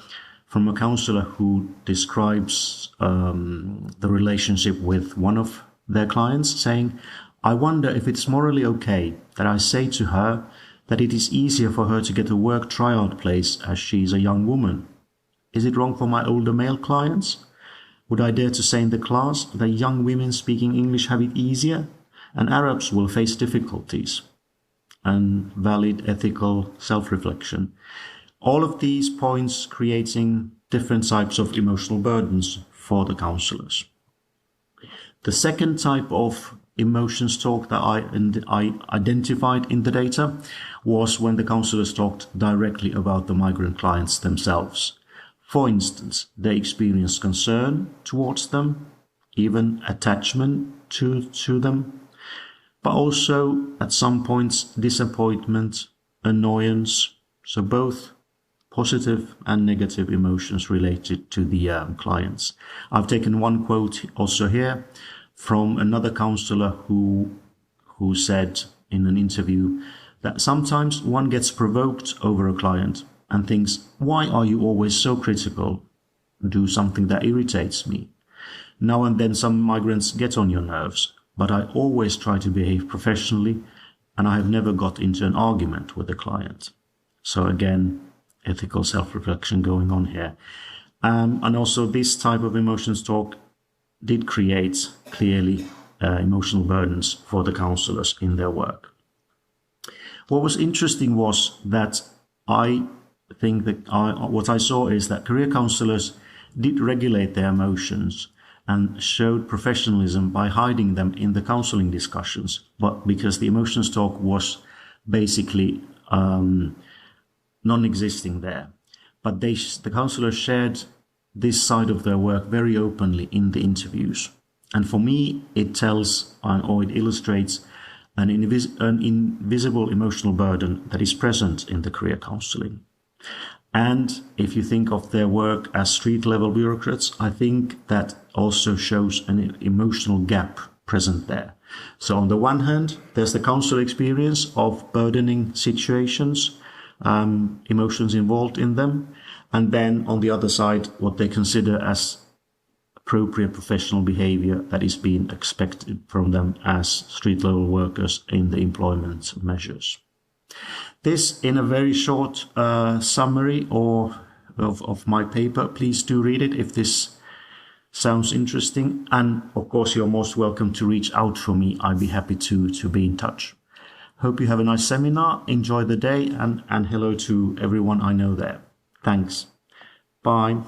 from a counselor who describes the relationship with one of their clients, saying, "I wonder if it's morally okay that I say to her that it is easier for her to get a work tryout place as she is a young woman. Is it wrong for my older male clients? Would I dare to say in the class that young women speaking English have it easier and Arabs will face difficulties?" And valid ethical self-reflection. All of these points creating different types of emotional burdens for the counselors. The second type of emotions talk that I identified in the data was when the counselors talked directly about the migrant clients themselves. For instance, they experience concern towards them, even attachment to them, but also at some points disappointment, annoyance, so both positive and negative emotions related to the clients. I've taken one quote also here from another counselor who said in an interview that sometimes one gets provoked over a client and thinks, "Why are you always so critical? Do something that irritates me." Now and then some migrants get on your nerves, but I always try to behave professionally and I have never got into an argument with a client. So again, ethical self-reflection going on here. And also this type of emotions talk did create clearly emotional burdens for the counselors in their work. What was interesting was that I think that what I saw is that career counselors did regulate their emotions and showed professionalism by hiding them in the counseling discussions, but because the emotions talk was basically non-existing there. But the counselors shared this side of their work very openly in the interviews. And for me, it tells or it illustrates an invisible emotional burden that is present in the career counseling. And if you think of their work as street-level bureaucrats, I think that also shows an emotional gap present there. So on the one hand, there's the counselor experience of burdening situations, emotions involved in them. And then on the other side, what they consider as appropriate professional behavior that is being expected from them as street-level workers in the employment measures. This in a very short summary of my paper. Please do read it if this sounds interesting. And of course, you're most welcome to reach out for me. I'd be happy to be in touch. Hope you have a nice seminar. Enjoy the day and hello to everyone I know there. Thanks. Bye.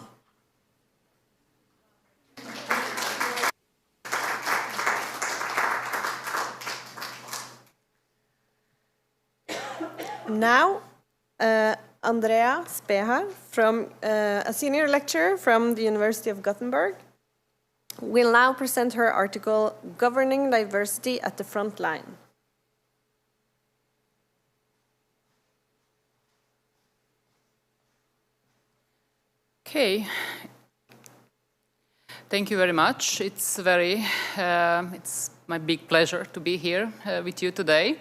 Now, Andrea Speha, from a senior lecturer from the University of Gothenburg, will now present her article, Governing Diversity at the Front Line. Okay. Thank you very much. It's my big pleasure to be here with you today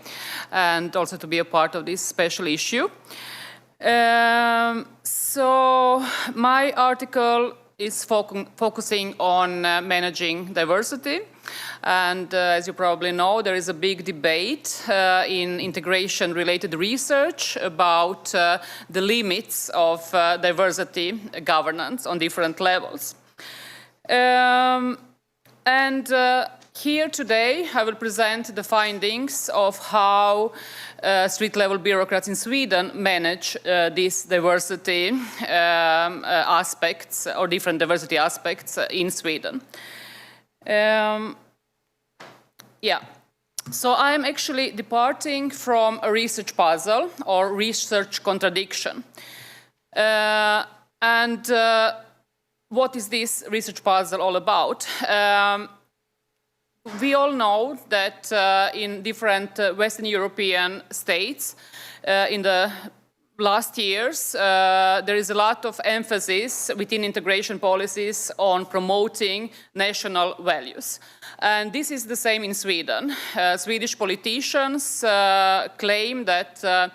and also to be a part of this special issue. So my article is focusing on managing diversity. And as you probably know, there is a big debate in integration-related research about the limits of diversity governance on different levels. Here today, I will present the findings of how street-level bureaucrats in Sweden manage these diversity aspects or different diversity aspects in Sweden. So I'm actually departing from a research puzzle or research contradiction. What is this research puzzle all about? We all know that in different Western European states in the last years, there is a lot of emphasis within integration policies on promoting national values. And this is the same in Sweden. Swedish politicians claim that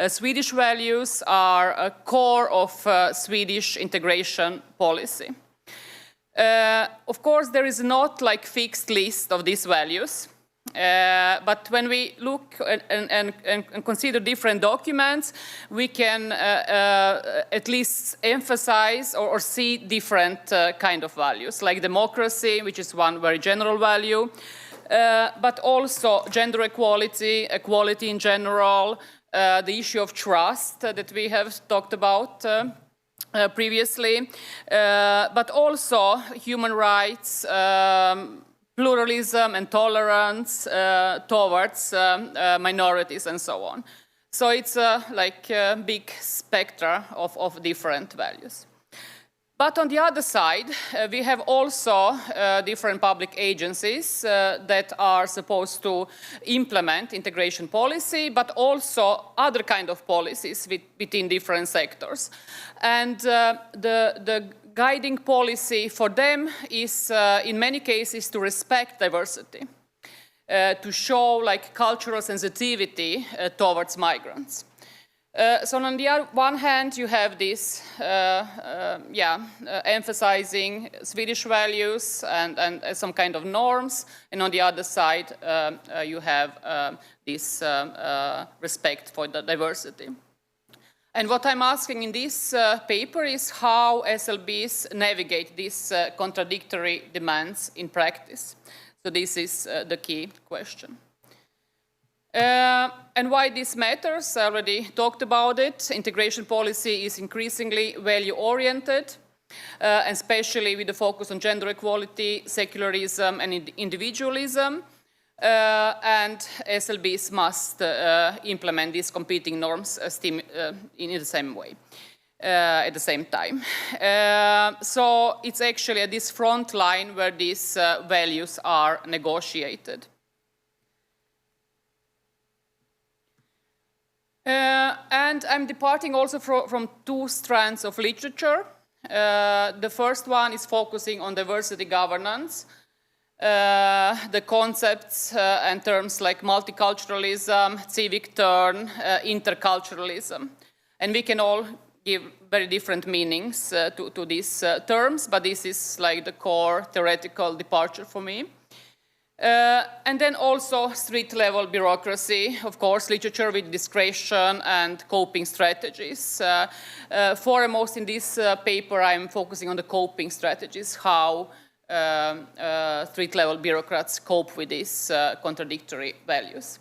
Swedish values are a core of Swedish integration policy. Of course, there is not like fixed list of these values. But when we look and consider different documents, we can at least emphasize or see different kind of values, like democracy, which is one very general value, but also gender equality, equality in general, the issue of trust that we have talked about previously, but also human rights, pluralism and tolerance towards minorities and so on. So it's like a big spectra of different values. But on the other side, we have also different public agencies that are supposed to implement integration policy, but also other kind of policies within different sectors. And the guiding policy for them is, in many cases, to respect diversity, to show like cultural sensitivity towards migrants. So on the one hand, you have this, emphasizing Swedish values and some kind of norms, and on the other side, you have this respect for the diversity. And what I'm asking in this paper is how SLBs navigate these contradictory demands in practice. So this is the key question. And why this matters, I already talked about it. Integration policy is increasingly value-oriented, and especially with the focus on gender equality, secularism, and individualism. And SLBs must implement these competing norms in the same way, at the same time. So it's actually at this front line where these values are negotiated. And I'm departing also from two strands of literature. The first one is focusing on diversity governance. The concepts and terms like multiculturalism, civic turn, interculturalism. And we can all give very different meanings to these terms, but this is like the core theoretical departure for me. And then also street-level bureaucracy, of course, literature with discretion and coping strategies. Foremost in this paper, I'm focusing on the coping strategies, how street-level bureaucrats cope with these contradictory values.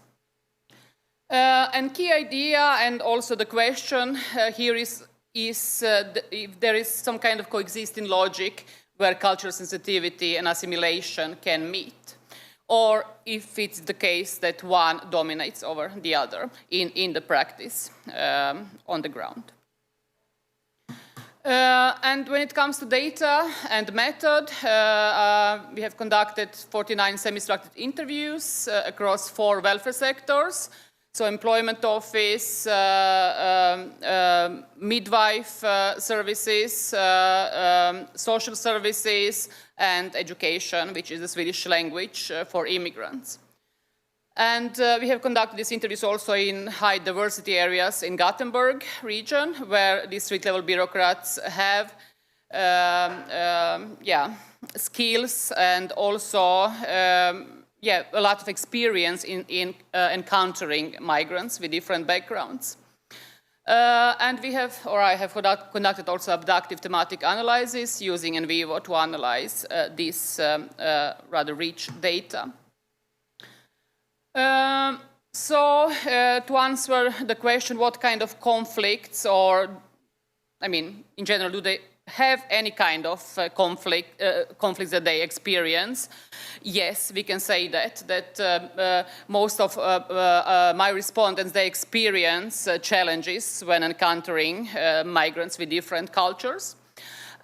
And key idea and also the question here is if there is some kind of coexisting logic where cultural sensitivity and assimilation can meet. or if it's the case that one dominates over the other in the practice on the ground. And when it comes to data and method, we have conducted 49 semi-structured interviews across 4 welfare sectors. So employment office, midwife services, social services, and education, which is the Swedish language for immigrants. And we have conducted these interviews also in high diversity areas in Gothenburg region, where these street-level bureaucrats have skills and also a lot of experience in encountering migrants with different backgrounds. And we have, or I have conducted also abductive thematic analysis using in vivo to analyze this rather rich data. To answer the question, what kind of conflicts, or, I mean, in general, do they have any kind of conflicts that they experience? Yes, we can say that most of my respondents, they experience challenges when encountering migrants with different cultures.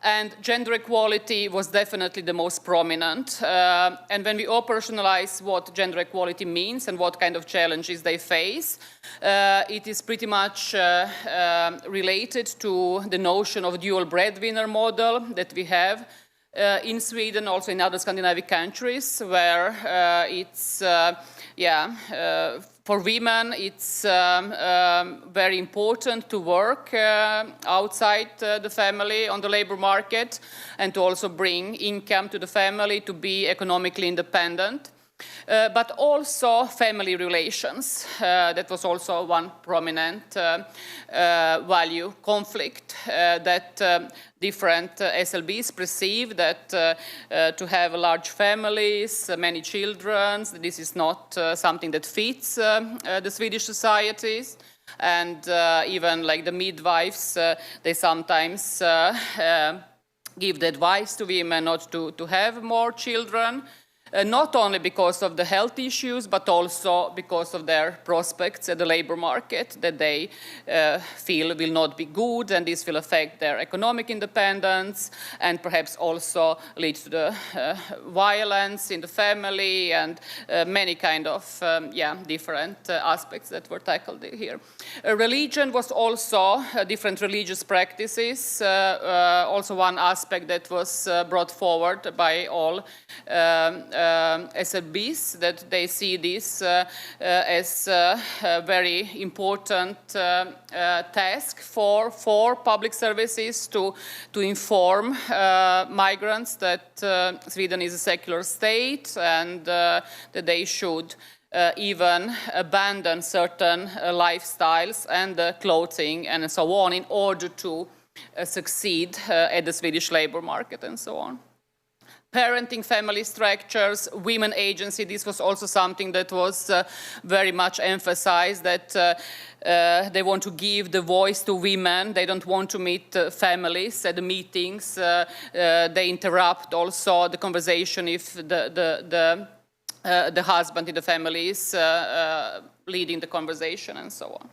And gender equality was definitely the most prominent. And when we operationalize what gender equality means and what kind of challenges they face, it is pretty much related to the notion of dual breadwinner model that we have in Sweden, also in other Scandinavian countries, where it's, for women, it's very important to work outside the family on the labor market and to also bring income to the family, to be economically independent. But also family relations. That was also one prominent value conflict that different SLBs perceive that to have large families, many children, this is not something that fits the Swedish societies. And even like the midwives, they sometimes give the advice to women not to have more children. Not only because of the health issues, but also because of their prospects at the labor market that they feel will not be good, and this will affect their economic independence and perhaps also lead to the violence in the family and many kind of different aspects that were tackled here. Religion was also different religious practices, also one aspect that was brought forward by all SLBs, that they see this as a very important task for public services to inform migrants that Sweden is a secular state and that they should even abandon certain lifestyles and clothing and so on in order to succeed at the Swedish labor market and so on. Parenting, family structures, women agency, this was also something that was very much emphasized, that they want to give the voice to women. They don't want to meet families at the meetings. They interrupt also the conversation if the husband in the family is leading the conversation and so on.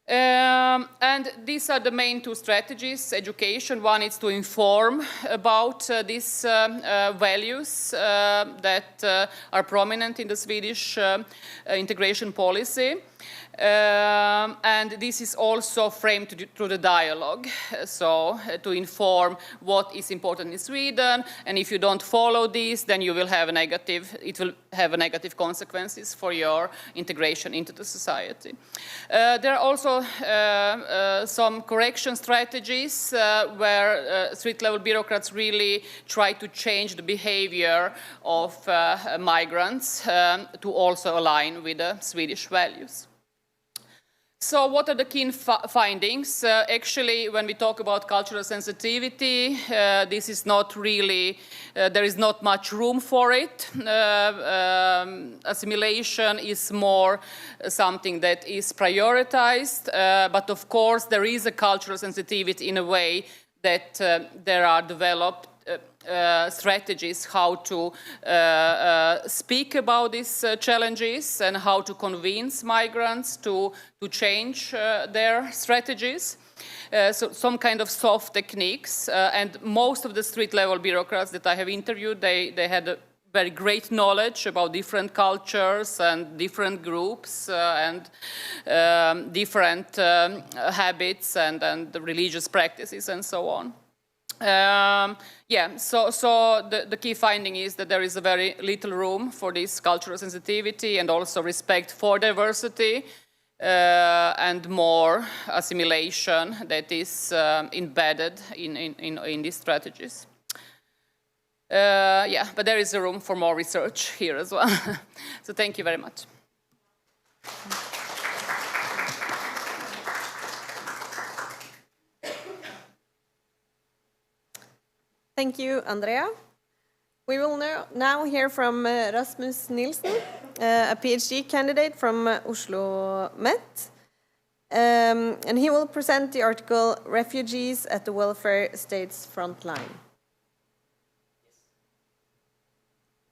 And these are the main 2 strategies. Education, one is to inform about these values that are prominent in the Swedish integration policy. And this is also framed through the dialogue, so to inform what is important in Sweden, and if you don't follow this, then you will have it will have negative consequences for your integration into the society. There are also some correction strategies where street-level bureaucrats really try to change the behavior of migrants to also align with the Swedish values. So what are the key findings? Actually, when we talk about cultural sensitivity, this is not really, there is not much room for it. Assimilation is more something that is prioritized, but of course there is a cultural sensitivity in a way that there are developed strategies how to speak about these challenges and how to convince migrants to change their strategies. So some kind of soft techniques, and most of the street-level bureaucrats that I have interviewed, they had a very great knowledge about different cultures and different groups and different habits and religious practices and so on. So the key finding is that there is a very little room for this cultural sensitivity and also respect for diversity, and more assimilation that is embedded in these strategies. But there is a room for more research here as well. So thank you very much. Thank you, Andrea. We will now hear from Rasmus Nielsen, a PhD candidate from Oslo Met. And he will present the article Refugees at the Welfare State's Frontline.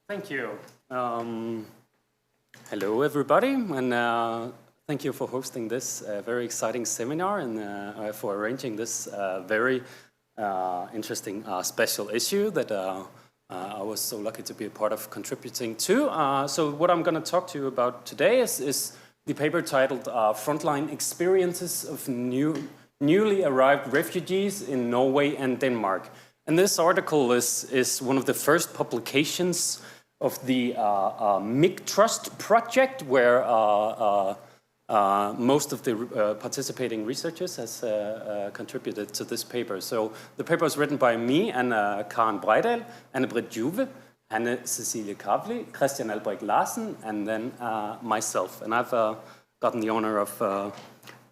Thank you. Hello, everybody, and thank you for hosting this very exciting seminar and for arranging this very interesting special issue that I was so lucky to be a part of contributing to. So what I'm going to talk to you about today is the paper titled Frontline Experiences of Newly Arrived Refugees in Norway and Denmark. And this article is one of the first publications of the MIG Trust project, where most of the participating researchers has contributed to this paper. So the paper is written by me and Karen Breidal, Anne-Britt Juve, Hanne Cecilie Kavli, Christian Albrecht Larsen, and then myself. And I've gotten the honor of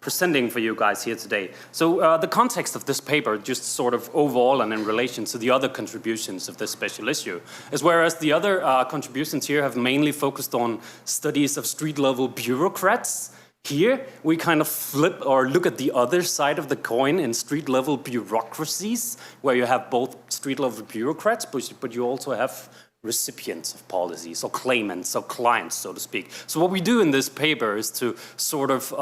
presenting for you guys here today. So the context of this paper, just sort of overall and in relation to the other contributions of this special issue, is whereas the other contributions here have mainly focused on studies of street-level bureaucrats, here we kind of flip or look at the other side of the coin in street-level bureaucracies, where you have both street-level bureaucrats, but you also have recipients of policies, or claimants, or clients, so to speak. So what we do in this paper is to sort of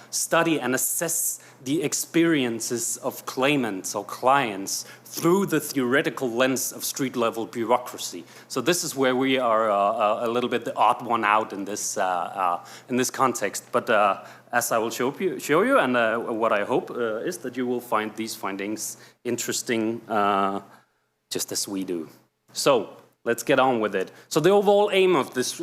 study and assess the experiences of claimants or clients through the theoretical lens of street-level bureaucracy. So this is where we are a little bit the odd one out in this context. But as I will show you, and what I hope is that you will find these findings interesting, just as we do. So let's get on with it. So the overall aim of this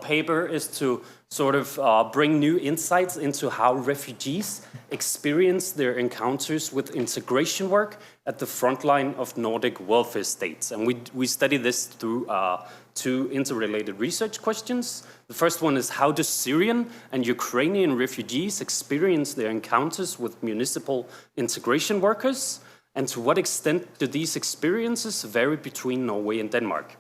paper is to sort of bring new insights into how refugees experience their encounters with integration work at the frontline of Nordic welfare states. And we study this through two interrelated research questions. The first one is, how do Syrian and Ukrainian refugees experience their encounters with municipal integration workers? And to what extent do these experiences vary between Norway and Denmark?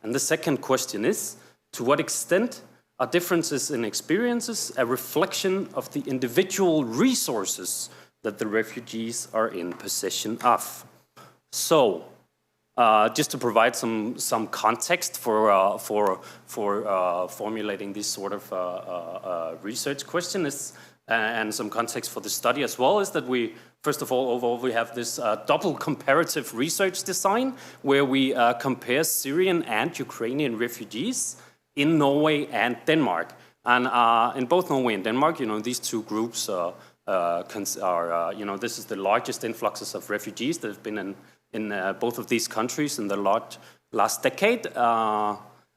And the second question is, to what extent are differences in experiences a reflection of the individual resources that the refugees are in possession of? So, just to provide some context for formulating this sort of research question and some context for the study as well, is that we, first of all, overall, we have this double comparative research design where we compare Syrian and Ukrainian refugees in Norway and Denmark. And in both Norway and Denmark, these two groups are, this is the largest influxes of refugees that have been in both of these countries in the last decade.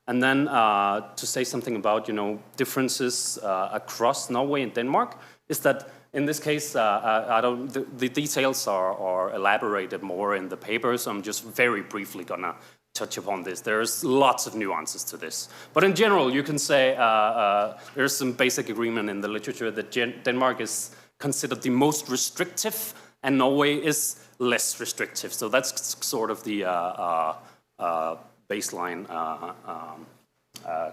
And then to say something about, differences across Norway and Denmark is that in this case, the details are elaborated more in the paper, so I'm just very briefly gonna touch upon this. There's lots of nuances to this. But in general, you can say there's some basic agreement in the literature that Denmark is considered the most restrictive and Norway is less restrictive. So that's sort of the baseline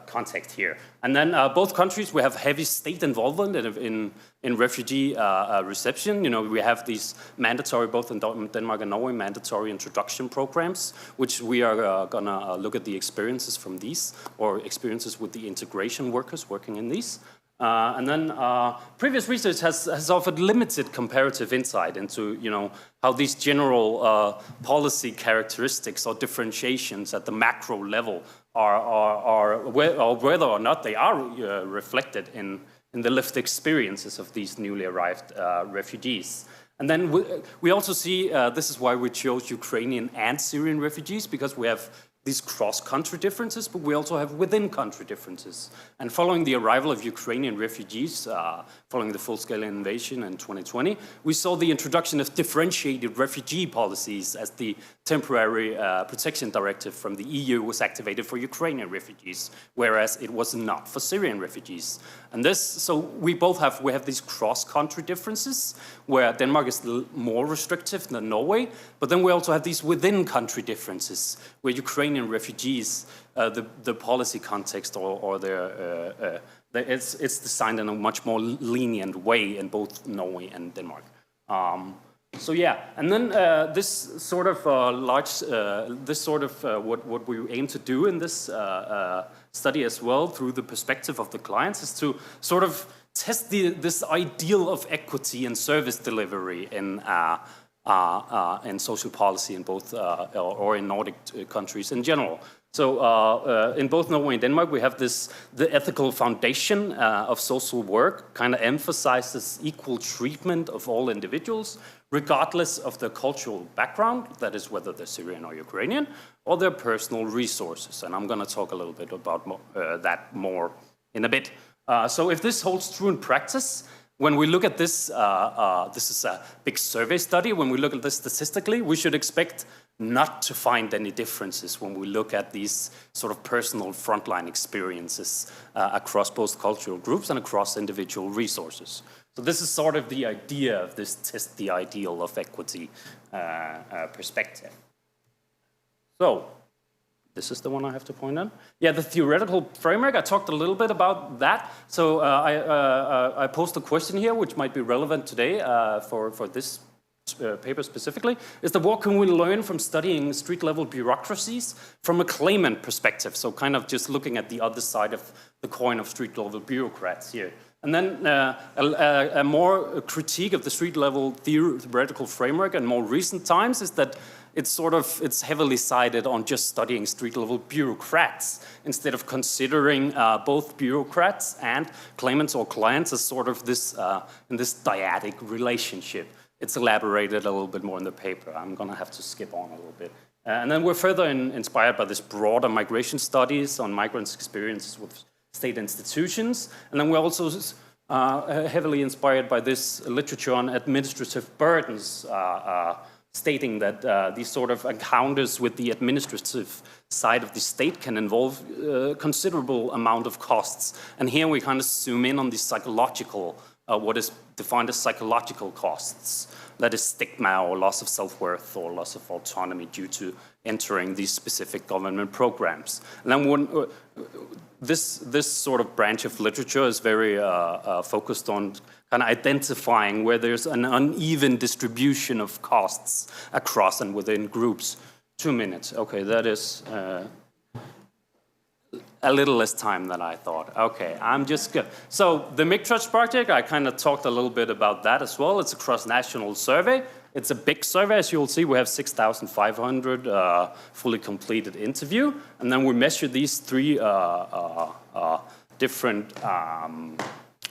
context here. And then both countries, we have heavy state involvement in refugee reception. You know, we have these mandatory, both in Denmark and Norway, mandatory introduction programs, which we are gonna look at the experiences from these, or experiences with the integration workers working in these. And then previous research has offered limited comparative insight into, you know, how these general policy characteristics or differentiations at the macro level or whether or not they are reflected in the lived experiences of these newly arrived refugees. And then we also see, this is why we chose Ukrainian and Syrian refugees, because we have these cross-country differences, but we also have within-country differences. And following the arrival of Ukrainian refugees, following the full-scale invasion in 2020, we saw the introduction of differentiated refugee policies as the temporary protection directive from the EU was activated for Ukrainian refugees, whereas it was not for Syrian refugees. And this, so we have these cross-country differences, where Denmark is more restrictive than Norway, but then we also have these within-country differences, where Ukrainian refugees, the policy context or it's designed in a much more lenient way in both Norway and Denmark. So yeah, and then this sort of what we aim to do in this study as well, through the perspective of the clients, is to sort of test this ideal of equity and service delivery in social policy in both or in Nordic countries in general. So in both Norway and Denmark, we have the ethical foundation of social work kind of emphasizes equal treatment of all individuals, regardless of their cultural background, that is whether they're Syrian or Ukrainian, or their personal resources. And I'm going to talk a little bit about that more in a bit. So if this holds true in practice, when we look at this, this is a big survey study, when we look at this statistically, we should expect not to find any differences when we look at these sort of personal frontline experiences across both cultural groups and across individual resources. So this is sort of the idea of this test, the ideal of equity perspective. So, this is the one I have to point on. Yeah, the theoretical framework, I talked a little bit about that. So I posed a question here, which might be relevant today for this paper specifically, is that what can we learn from studying street-level bureaucracies from a claimant perspective? So kind of just looking at the other side of the coin of street-level bureaucrats here. And then a more critique of the street-level theoretical framework in more recent times is that it's heavily sided on just studying street-level bureaucrats instead of considering both bureaucrats and claimants or clients as sort of this in this dyadic relationship. It's elaborated a little bit more in the paper. I'm going to have to skip on a little bit. And then we're further inspired by this broader migration studies on migrants' experiences with state institutions. And then we're also heavily inspired by this literature on administrative burdens, stating that these sort of encounters with the administrative side of the state can involve considerable amount of costs. And here we kind of zoom in on the psychological, what is defined as psychological costs. That is stigma or loss of self-worth or loss of autonomy due to entering these specific government programs. And then this sort of branch of literature is very focused on kind of identifying where there's an uneven distribution of costs across and within groups. 2 minutes. Okay, that is a little less time than I thought. Okay, I'm just good. So the MIGTRUST project, I kind of talked a little bit about that as well. It's a cross-national survey. It's a big survey, as you'll see. We have 6,500 fully completed interview. And then we measure these three different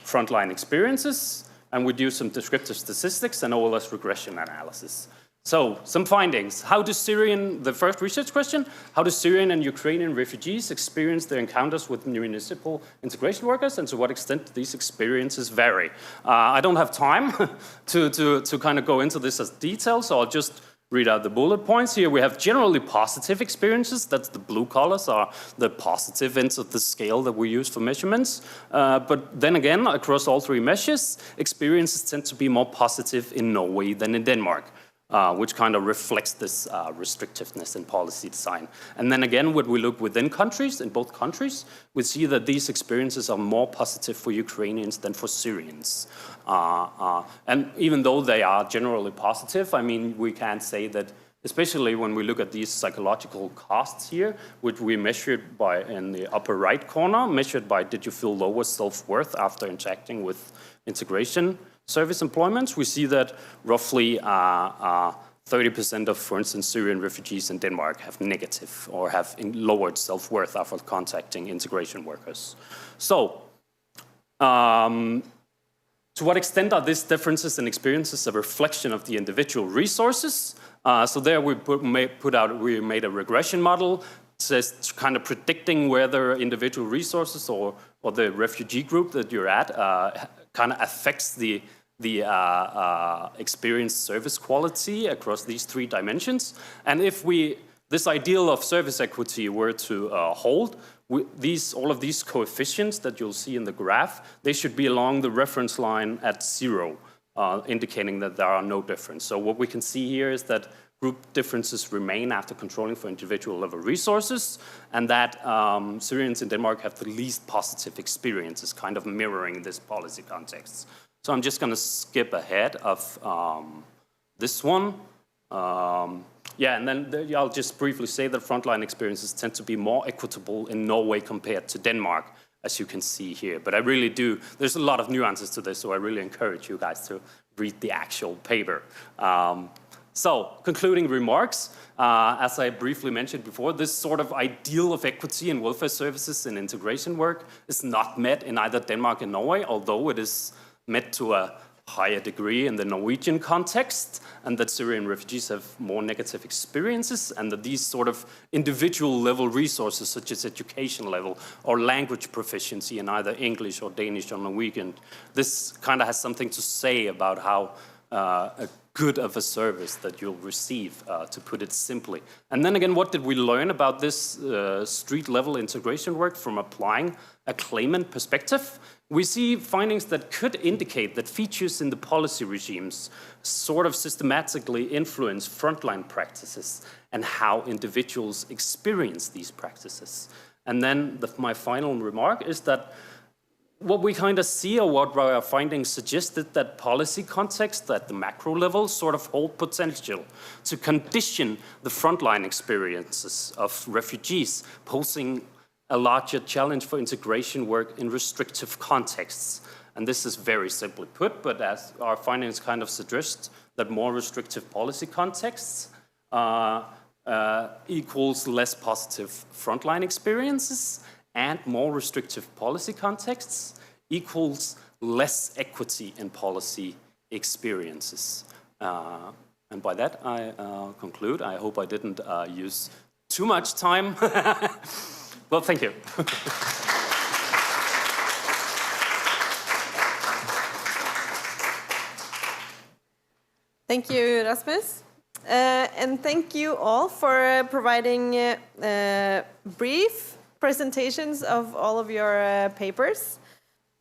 frontline experiences. And we do some descriptive statistics and OLS regression analysis. So, some findings. How do the first research question, how do Syrian and Ukrainian refugees experience their encounters with municipal integration workers, and to what extent do these experiences vary? I don't have time to kind of go into this as detail, so I'll just read out the bullet points here. We have generally positive experiences. That's the blue colors are the positive ends of the scale that we use for measurements. But then again, across all three measures, experiences tend to be more positive in Norway than in Denmark. which kind of reflects this restrictiveness in policy design. And then again, when we look within countries, in both countries, we see that these experiences are more positive for Ukrainians than for Syrians. And even though they are generally positive, I mean, we can say that, especially when we look at these psychological costs here, which we measured by, in the upper right corner, measured by did you feel lower self-worth after interacting with integration service employments, we see that roughly 30% of, for instance, Syrian refugees in Denmark have negative or have lowered self-worth after contacting integration workers. So, to what extent are these differences in experiences a reflection of the individual resources? So there we made a regression model, just kind of predicting whether individual resources or the refugee group that you're at kind of affects the experienced service quality across these 3 dimensions. And if this ideal of service equity were to hold, all of these coefficients that you'll see in the graph, they should be along the reference line at 0, indicating that there are no difference. So what we can see here is that group differences remain after controlling for individual level resources, and that Syrians in Denmark have the least positive experiences, kind of mirroring this policy context. So I'm just going to skip ahead of this one. And then I'll just briefly say that frontline experiences tend to be more equitable in Norway compared to Denmark, as you can see here. But I really do, there's a lot of nuances to this, so I really encourage you guys to read the actual paper. So, concluding remarks, as I briefly mentioned before, this sort of ideal of equity in welfare services and integration work is not met in either Denmark and Norway, although it is met to a higher degree in the Norwegian context, and that Syrian refugees have more negative experiences, and that these sort of individual level resources, such as education level or language proficiency in either English or Danish or Norwegian, this kind of has something to say about how good of a service that you'll receive, to put it simply. And then again, what did we learn about this street-level integration work from applying a claimant perspective? We see findings that could indicate that features in the policy regimes sort of systematically influence frontline practices and how individuals experience these practices. And then my final remark is that what we kind of see, or what our findings suggested, that policy context at the macro level sort of hold potential to condition the frontline experiences of refugees, posing a larger challenge for integration work in restrictive contexts. And this is very simply put, but as our findings kind of suggest, that more restrictive policy contexts equals less positive frontline experiences, and more restrictive policy contexts equals less equity in policy experiences. And by that, I conclude. I hope I didn't use too much time. Well, thank you. Thank you, Rasmus. And thank you all for providing brief presentations of all of your papers.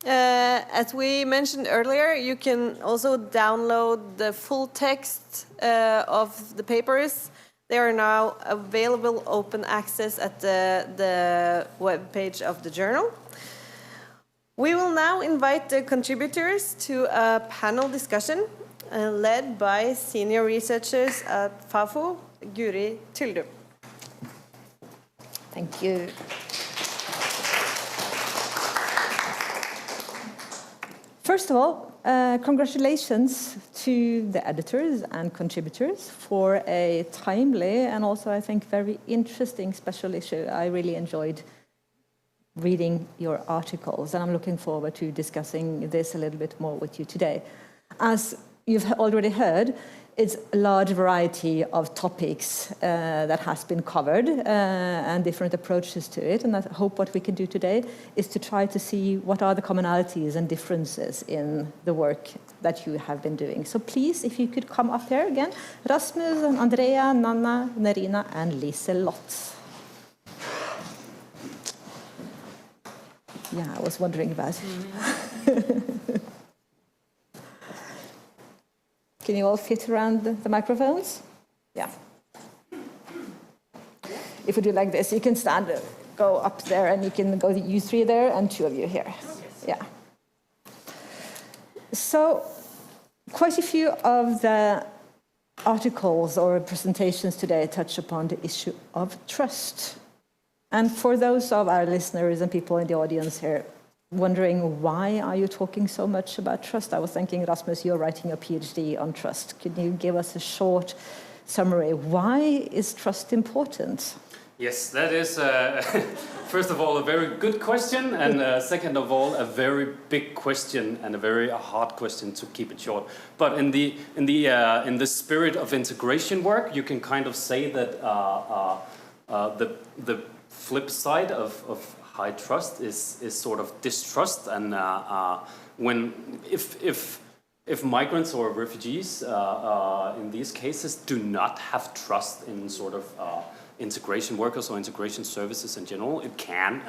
As we mentioned earlier, you can also download the full text of the papers. They are now available open access at the webpage of the journal. We will now invite the contributors to a panel discussion led by senior researchers at Fafo, Guri Tyldum. Thank you. First of all, congratulations to the editors and contributors for a timely and also, I think, very interesting special issue. I really enjoyed reading your articles, and I'm looking forward to discussing this a little bit more with you today. As you've already heard, it's a large variety of topics that has been covered and different approaches to it. And I hope what we can do today is to try to see what are the commonalities and differences in the work that you have been doing. So please, if you could come up here again, Rasmus, and Andrea, Nanna, Nerina, and Liselott. Yeah, I was wondering about it. Can you all fit around the microphones? Yeah. If we do like this, you can stand, go up there, and you can go, you three there, and two of you here. Yeah. So, quite a few of the articles or presentations today touch upon the issue of trust. And for those of our listeners and people in the audience here wondering, why are you talking so much about trust? I was thinking, Rasmus, you're writing a PhD on trust. Could you give us a short summary? Why is trust important? Yes, that is, first of all, a very good question, and second of all, a very big question and a very hard question, to keep it short. But in the spirit of integration work, you can kind of say that the flip side of high trust is sort of distrust, and if migrants or refugees in these cases do not have trust in sort of integration workers or integration services in general, it can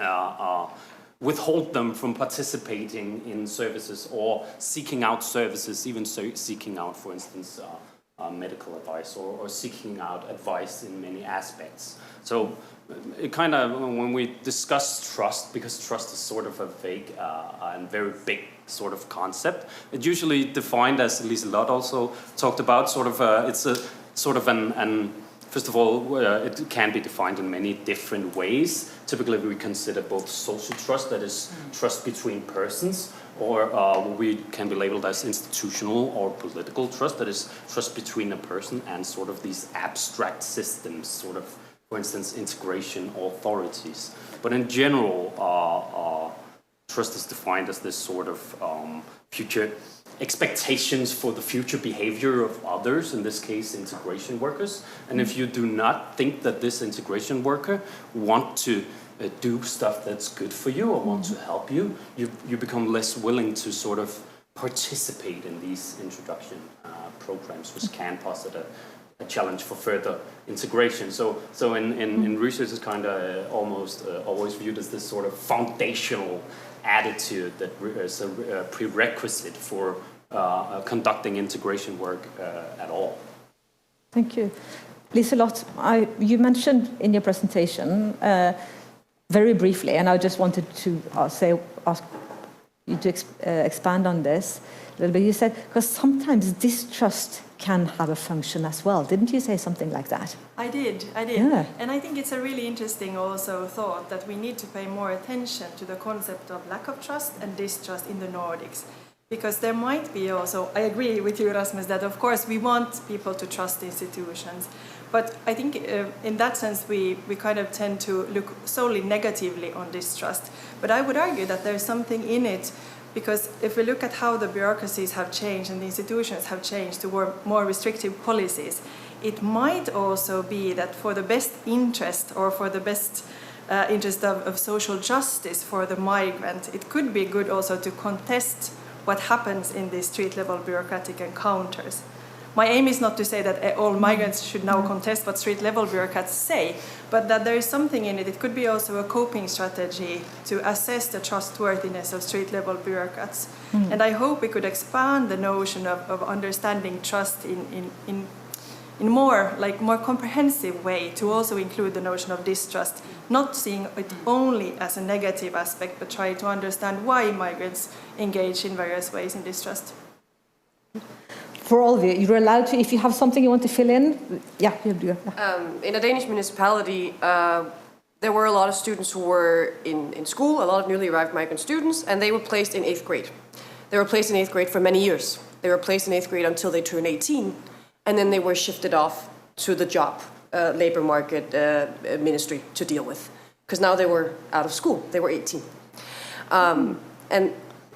withhold them from participating in services or seeking out services, even seeking out, for instance, medical advice or seeking out advice in many aspects. So it kind of, when we discuss trust, because trust is sort of a vague and very big sort of concept, it's usually defined, as Liselott also talked about, sort of it's a sort of an first of all, it can be defined in many different ways. Typically, we consider both social trust, that is trust between persons, or we can be labeled as institutional or political trust, that is trust between a person and sort of these abstract systems, sort of, for instance, integration authorities. But in general, trust is defined as this sort of future expectations for the future behavior of others, in this case integration workers. And if you do not think that this integration worker want to do stuff that's good for you or want to help you, you become less willing to sort of participate in these introduction programs, which can pose a challenge for further integration. So in research, it's kind of almost always viewed as this sort of foundational attitude that is a prerequisite for conducting integration work at all. Thank you. Liselott, you mentioned in your presentation very briefly, and I just wanted to ask you to expand on this a little bit. You said, because sometimes distrust can have a function as well. Didn't you say something like that? I did. Yeah. And I think it's a really interesting also thought that we need to pay more attention to the concept of lack of trust and distrust in the Nordics. Because there might be also, I agree with you, Rasmus, that of course we want people to trust institutions. But I think in that sense we kind of tend to look solely negatively on distrust. But I would argue that there's something in it, because if we look at how the bureaucracies have changed and the institutions have changed toward more restrictive policies, it might also be that for the best interest or for the best interest of social justice for the migrant, it could be good also to contest what happens in these street-level bureaucratic encounters. My aim is not to say that all migrants should now contest what street-level bureaucrats say, but that there is something in it. It could be also a coping strategy to assess the trustworthiness of street-level bureaucrats. And I hope we could expand the notion of understanding trust in more comprehensive way, to also include the notion of distrust, not seeing it only as a negative aspect, but try to understand why migrants engage in various ways in distrust. For all of you, you're allowed to, if you have something you want to fill in, yeah, you do. In a Danish municipality, there were a lot of students who were in school, a lot of newly arrived migrant students, and they were placed in 8th grade. They were placed in 8th grade for many years. They were placed in 8th grade until they turned 18, and then they were shifted off to the job, labor market ministry to deal with, because now they were out of school. They were 18. And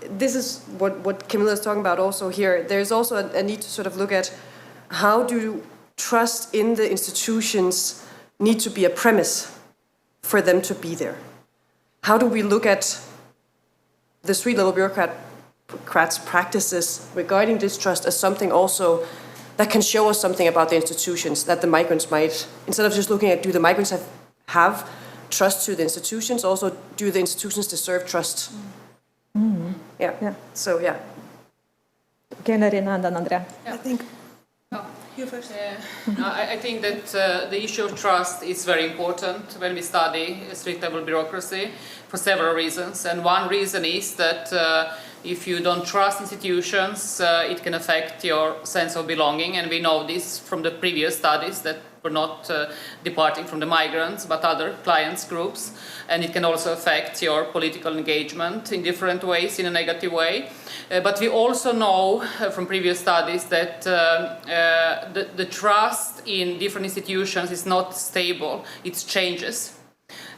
this is what Camilla is talking about also here. There's also a need to sort of look at how do trust in the institutions need to be a premise for them to be there. How do we look at the street-level bureaucrats' practices regarding distrust as something also that can show us something about the institutions that the migrants might, instead of just looking at do the migrants have trust to the institutions, also do the institutions deserve trust? Yeah. So, yeah. Okay, Narina and then Andrea. I think You first. I think that the issue of trust is very important when we study street-level bureaucracy for several reasons. And one reason is that if you don't trust institutions, it can affect your sense of belonging. And we know this from the previous studies that were not departing from the migrants, but other clients groups. And it can also affect your political engagement in different ways, in a negative way. But we also know from previous studies that the trust in different institutions is not stable, it changes.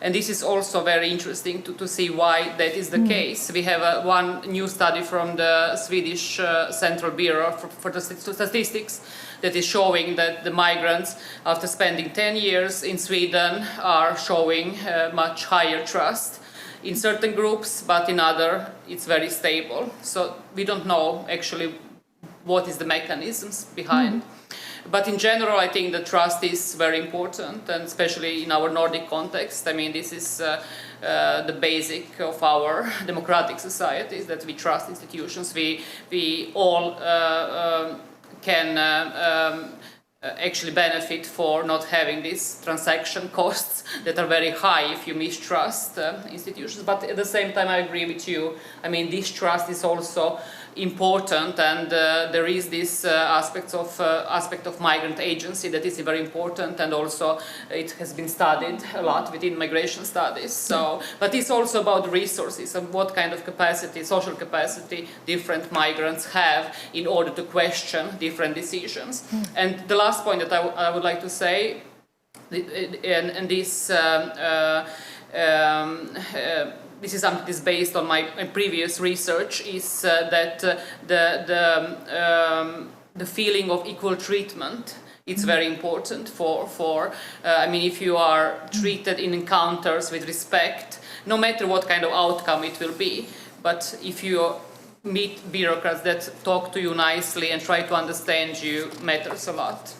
And this is also very interesting to see why that is the case. We have one new study from the Swedish Central Bureau for the Statistics that is showing that the migrants, after spending 10 years in Sweden, are showing much higher trust in certain groups, but in other it's very stable. So we don't know actually what is the mechanisms behind. But in general, I think that trust is very important, and especially in our Nordic context. I mean, this is the basic of our democratic societies, that we trust institutions. We all can actually benefit for not having these transaction costs that are very high if you mistrust institutions. But at the same time, I agree with you. I mean, this trust is also important, and there is this aspect of migrant agency that is very important, and also it has been studied a lot within migration studies. So, but it's also about resources and what kind of capacity, social capacity, different migrants have in order to question different decisions. And the last point that I would like to say, and this. This is something that is based on my previous research, is that the feeling of equal treatment, it's very important for I mean, if you are treated in encounters with respect, no matter what kind of outcome it will be, but if you meet bureaucrats that talk to you nicely and try to understand you, matters a lot.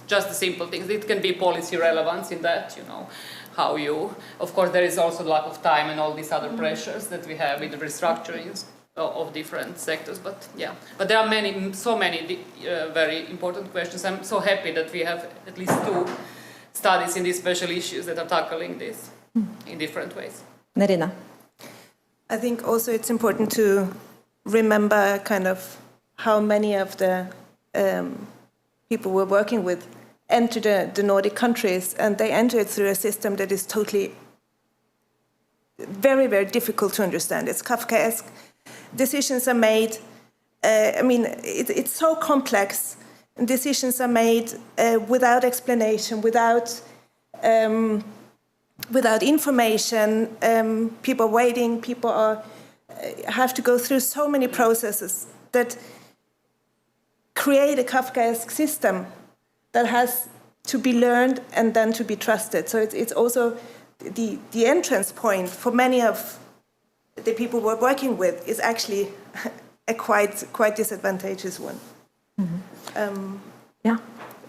Just the simple things. It can be policy relevance in that, you know. How you, of course, there is also lack of time and all these other pressures that we have with the restructurings of different sectors. But yeah, but there are so many very important questions. I'm so happy that we have at least 2 studies in these special issues that are tackling this in different ways. Nerina. I think also it's important to remember kind of how many of the people we're working with enter the Nordic countries, and they enter it through a system that is totally very, very difficult to understand. It's Kafkaesque. Decisions are made. I mean, it's so complex. And decisions are made without explanation, without information. People are waiting. People have to go through so many processes that create a Kafkaesque system that has to be learned and then to be trusted. So it's also the entrance point for many of the people we're working with is actually a quite disadvantageous one. Yeah,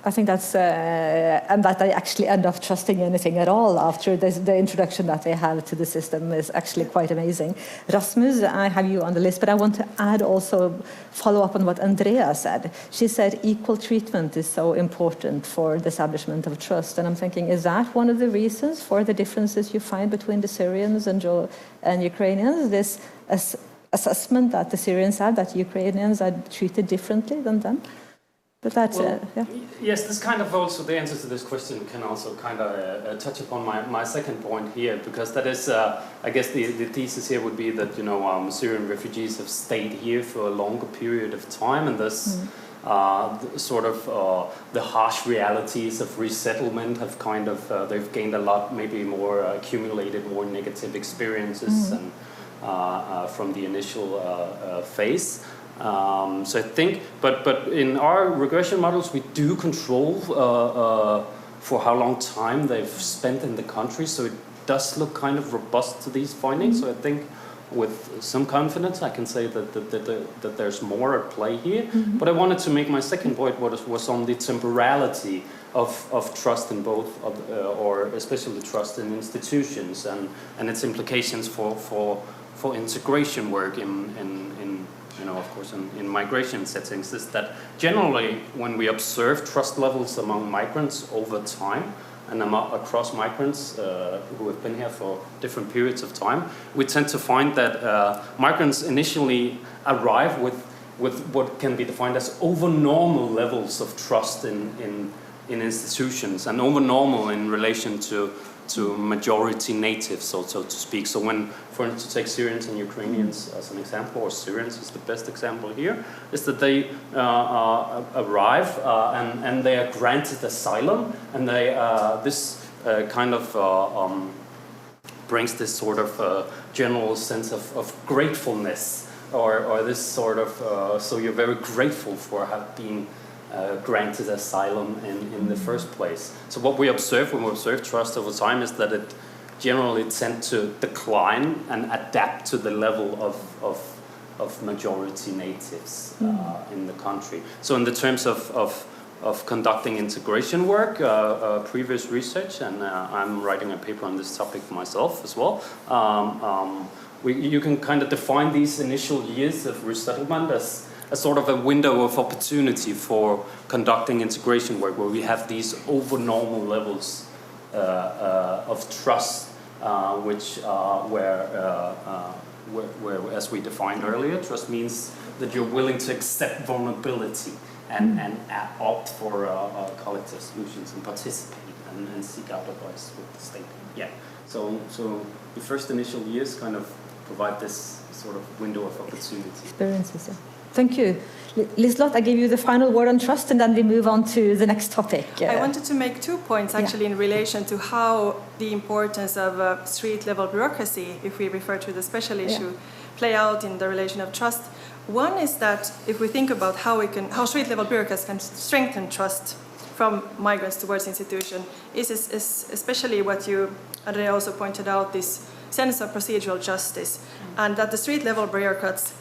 I think that's, and that they actually end up trusting anything at all after the introduction that they have to the system is actually quite amazing. Rasmus, I have you on the list, but I want to add also, follow up on what Andrea said. She said equal treatment is so important for the establishment of trust. And I'm thinking, is that one of the reasons for the differences you find between the Syrians and Ukrainians? This assessment that the Syrians have, that Ukrainians are treated differently than them? But that's, yes, this kind of also, the answer to this question can also kind of touch upon my second point here, because that is, I guess the thesis here would be that, you know, Syrian refugees have stayed here for a longer period of time, and this sort of the harsh realities of resettlement have kind of, they've gained a lot, maybe more accumulated more negative experiences and from the initial phase. So I think, but in our regression models, we do control for how long time they've spent in the country. So it does look kind of robust to these findings. So I think with some confidence, I can say that there's more at play here. But I wanted to make my second point was on the temporality of trust in both, or especially trust in institutions and its implications for integration work in of course, in migration settings, is that generally when we observe trust levels among migrants over time, and across migrants who have been here for different periods of time, we tend to find that migrants initially arrive with what can be defined as over-normal levels of trust in institutions, and over-normal in relation to majority natives, so to speak. So when, for instance, to take Syrians and Ukrainians as an example, or Syrians is the best example here, is that they arrive and they are granted asylum, and they this kind of brings this sort of general sense of gratefulness, or this sort of, so you're very grateful for being granted asylum in the first place. So what we observe when we observe trust over time is that it generally tends to decline and adapt to the level of majority natives in the country. So in the terms of conducting integration work, previous research, and I'm writing a paper on this topic myself as well, you can kind of define these initial years of resettlement as a sort of a window of opportunity for conducting integration work, where we have these over-normal levels of trust, where, as we defined earlier, trust means that you're willing to accept vulnerability and opt for collective solutions and participate and seek out advice with the state. Yeah. So the first initial years kind of provide this sort of window of opportunity. Experiences, yeah. Thank you. Liselott, I give you the final word on trust, and then we move on to the next topic. I wanted to make 2 points actually in relation to how the importance of street-level bureaucracy, if we refer to the special issue, play out in the relation of trust. One is that if we think about how street-level bureaucrats can strengthen trust from migrants towards institution, is especially what you, Andrea, also pointed out, this sense of procedural justice, and that the street-level bureaucrats,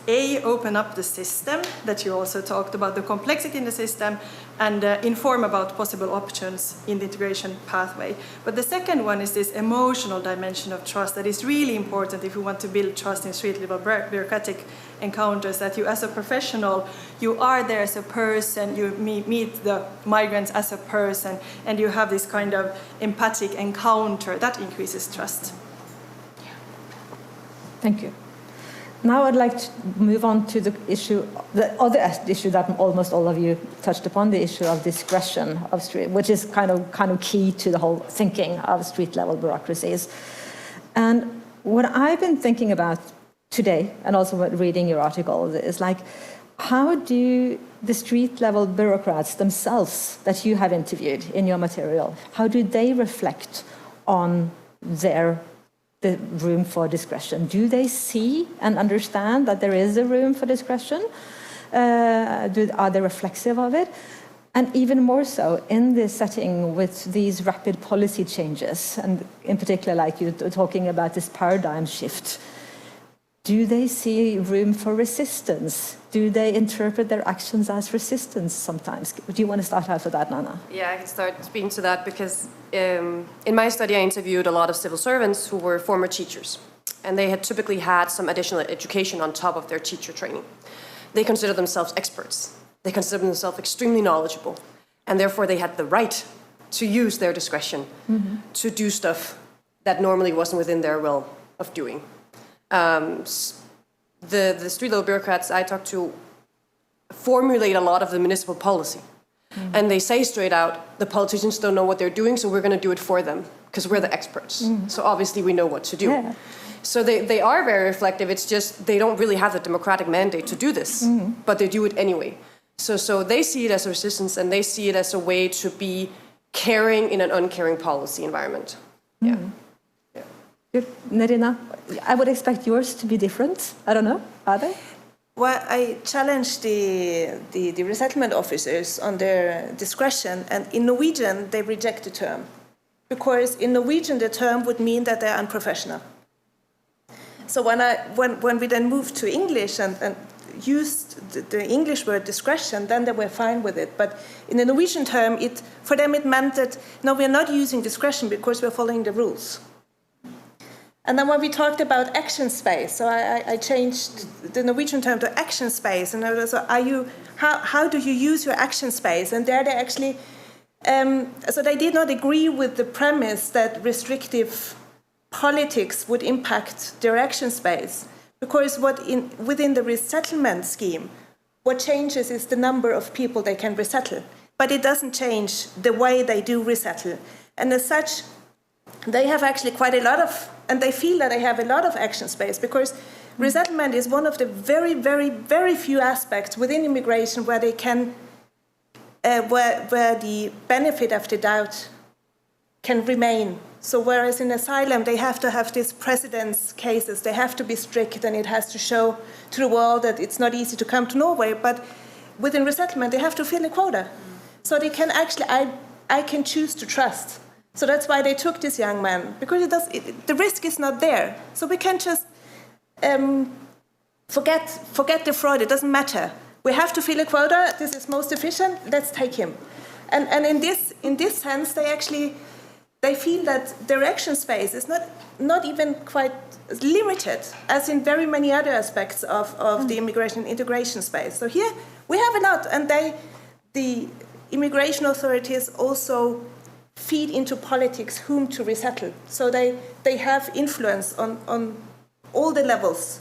open up the system, that you also talked about, the complexity in the system, and inform about possible options in the integration pathway. But the second one is this emotional dimension of trust that is really important if we want to build trust in street-level bureaucratic encounters, that you as a professional, you are there as a person, you meet the migrants as a person, and you have this kind of empathic encounter that increases trust. Thank you. Now I'd like to move on to the other issue that almost all of you touched upon, the issue of discretion of street, which is kind of key to the whole thinking of street-level bureaucracies. And what I've been thinking about today, and also reading your article, is like, how do the street-level bureaucrats themselves that you have interviewed in your material, how do they reflect on the room for discretion? Do they see and understand that there is a room for discretion? Are they reflexive of it? And even more so in this setting with these rapid policy changes, and in particular, like you're talking about this paradigm shift, do they see room for resistance? Do they interpret their actions as resistance sometimes? Do you want to start out with that, Nana? Yeah, I can start speaking to that because in my study I interviewed a lot of civil servants who were former teachers, and they had typically had some additional education on top of their teacher training. They consider themselves experts. They consider themselves extremely knowledgeable, and therefore they had the right to use their discretion to do stuff that normally wasn't within their realm of doing. The street-level bureaucrats I talked to formulate a lot of the municipal policy. And they say straight out, the politicians don't know what they're doing, so we're going to do it for them, because we're the experts. So obviously we know what to do. Yeah. So they are very reflective, it's just they don't really have the democratic mandate to do this, but they do it anyway. So they see it as a resistance, and they see it as a way to be caring in an uncaring policy environment. Yeah. Good. Nerina, I would expect yours to be different. I don't know. Are they? Well, I challenged the resettlement officers on their discretion, and in Norwegian they reject the term, because in Norwegian the term would mean that they're unprofessional. So when we then moved to English and used the English word discretion, then they were fine with it. But in the Norwegian term, for them it meant that no, we're not using discretion because we're following the rules. And then when we talked about action space, so I changed the Norwegian term to action space, and I was, how do you use your action space? And there they actually, so they did not agree with the premise that restrictive politics would impact their action space, because within the resettlement scheme, what changes is the number of people they can resettle, but it doesn't change the way they do resettle. And as such, they have actually quite a lot of, and they feel that they have a lot of action space, because resettlement is one of the very, very, very few aspects within immigration where they can, where the benefit of the doubt can remain. So whereas in asylum they have to have these precedence cases, they have to be strict, and it has to show to the world that it's not easy to come to Norway, but within resettlement they have to fill a quota. So they can actually, I can choose to trust. So that's why they took this young man, because the risk is not there. So we can just forget the fraud, it doesn't matter. We have to fill a quota, this is most efficient, let's take him. And in this sense, they feel that their action space is not even quite limited, as in very many other aspects of the immigration and integration space. So here we have a lot, and the immigration authorities also feed into politics whom to resettle. So they have influence on all the levels,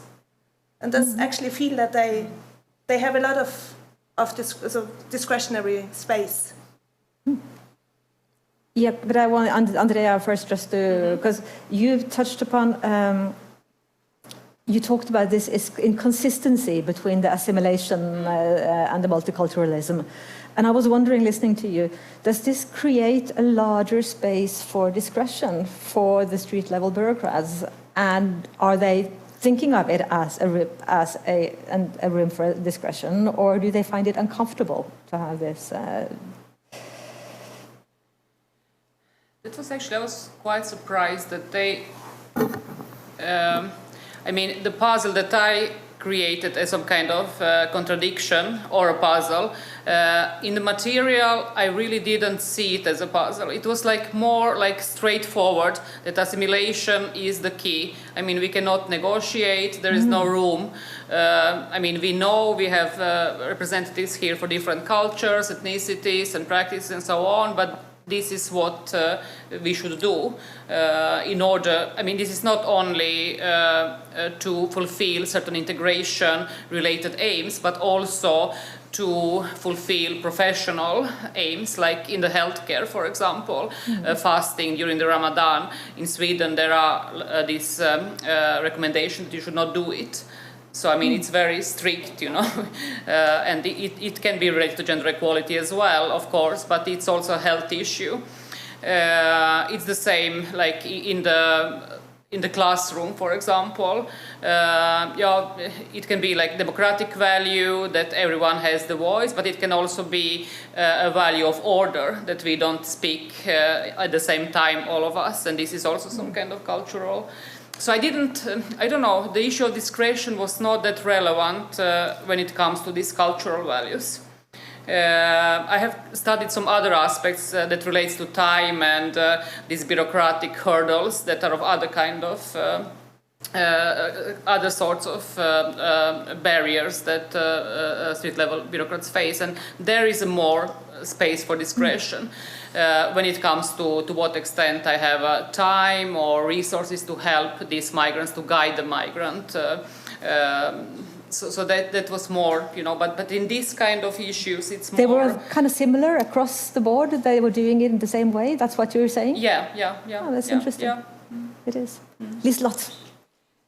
and thus actually feel that they have a lot of discretionary space. Yeah, but I want Andrea first, just to, because you've touched upon, you talked about this inconsistency between the assimilation and the multiculturalism. And I was wondering, listening to you, does this create a larger space for discretion for the street-level bureaucrats? And are they thinking of it as a room for discretion, or do they find it uncomfortable to have this? It was actually, I was quite surprised that they, I mean, the puzzle that I created as some kind of contradiction or a puzzle, in the material, I really didn't see it as a puzzle. It was like more like straightforward, that assimilation is the key. I mean, we cannot negotiate, there is no room. I mean, we know we have representatives here for different cultures, ethnicities and practices and so on, but this is what we should do in order, I mean, this is not only to fulfill certain integration-related aims, but also to fulfill professional aims, like in the healthcare, for example, fasting during the Ramadan. In Sweden, there are these recommendations that you should not do it. So, I mean, it's very strict, you know, and it can be related to gender equality as well, of course, but it's also a health issue. It's the same, like in the classroom, for example. It can be like democratic value, that everyone has the voice, but it can also be a value of order, that we don't speak at the same time, all of us, and this is also some kind of cultural. So I don't know, the issue of discretion was not that relevant when it comes to these cultural values. I have studied some other aspects that relates to time and these bureaucratic hurdles that are of other kind of, other sorts of barriers that street-level bureaucrats face, and there is a more space for discretion. When it comes to what extent I have time or resources to help these migrants, to guide the migrant. So that was more, you know, but in these kind of issues, it's more... They were kind of similar across the board? They were doing it in the same way? That's what you're saying? Yeah. Oh, that's interesting. Yeah. It is. Liselott.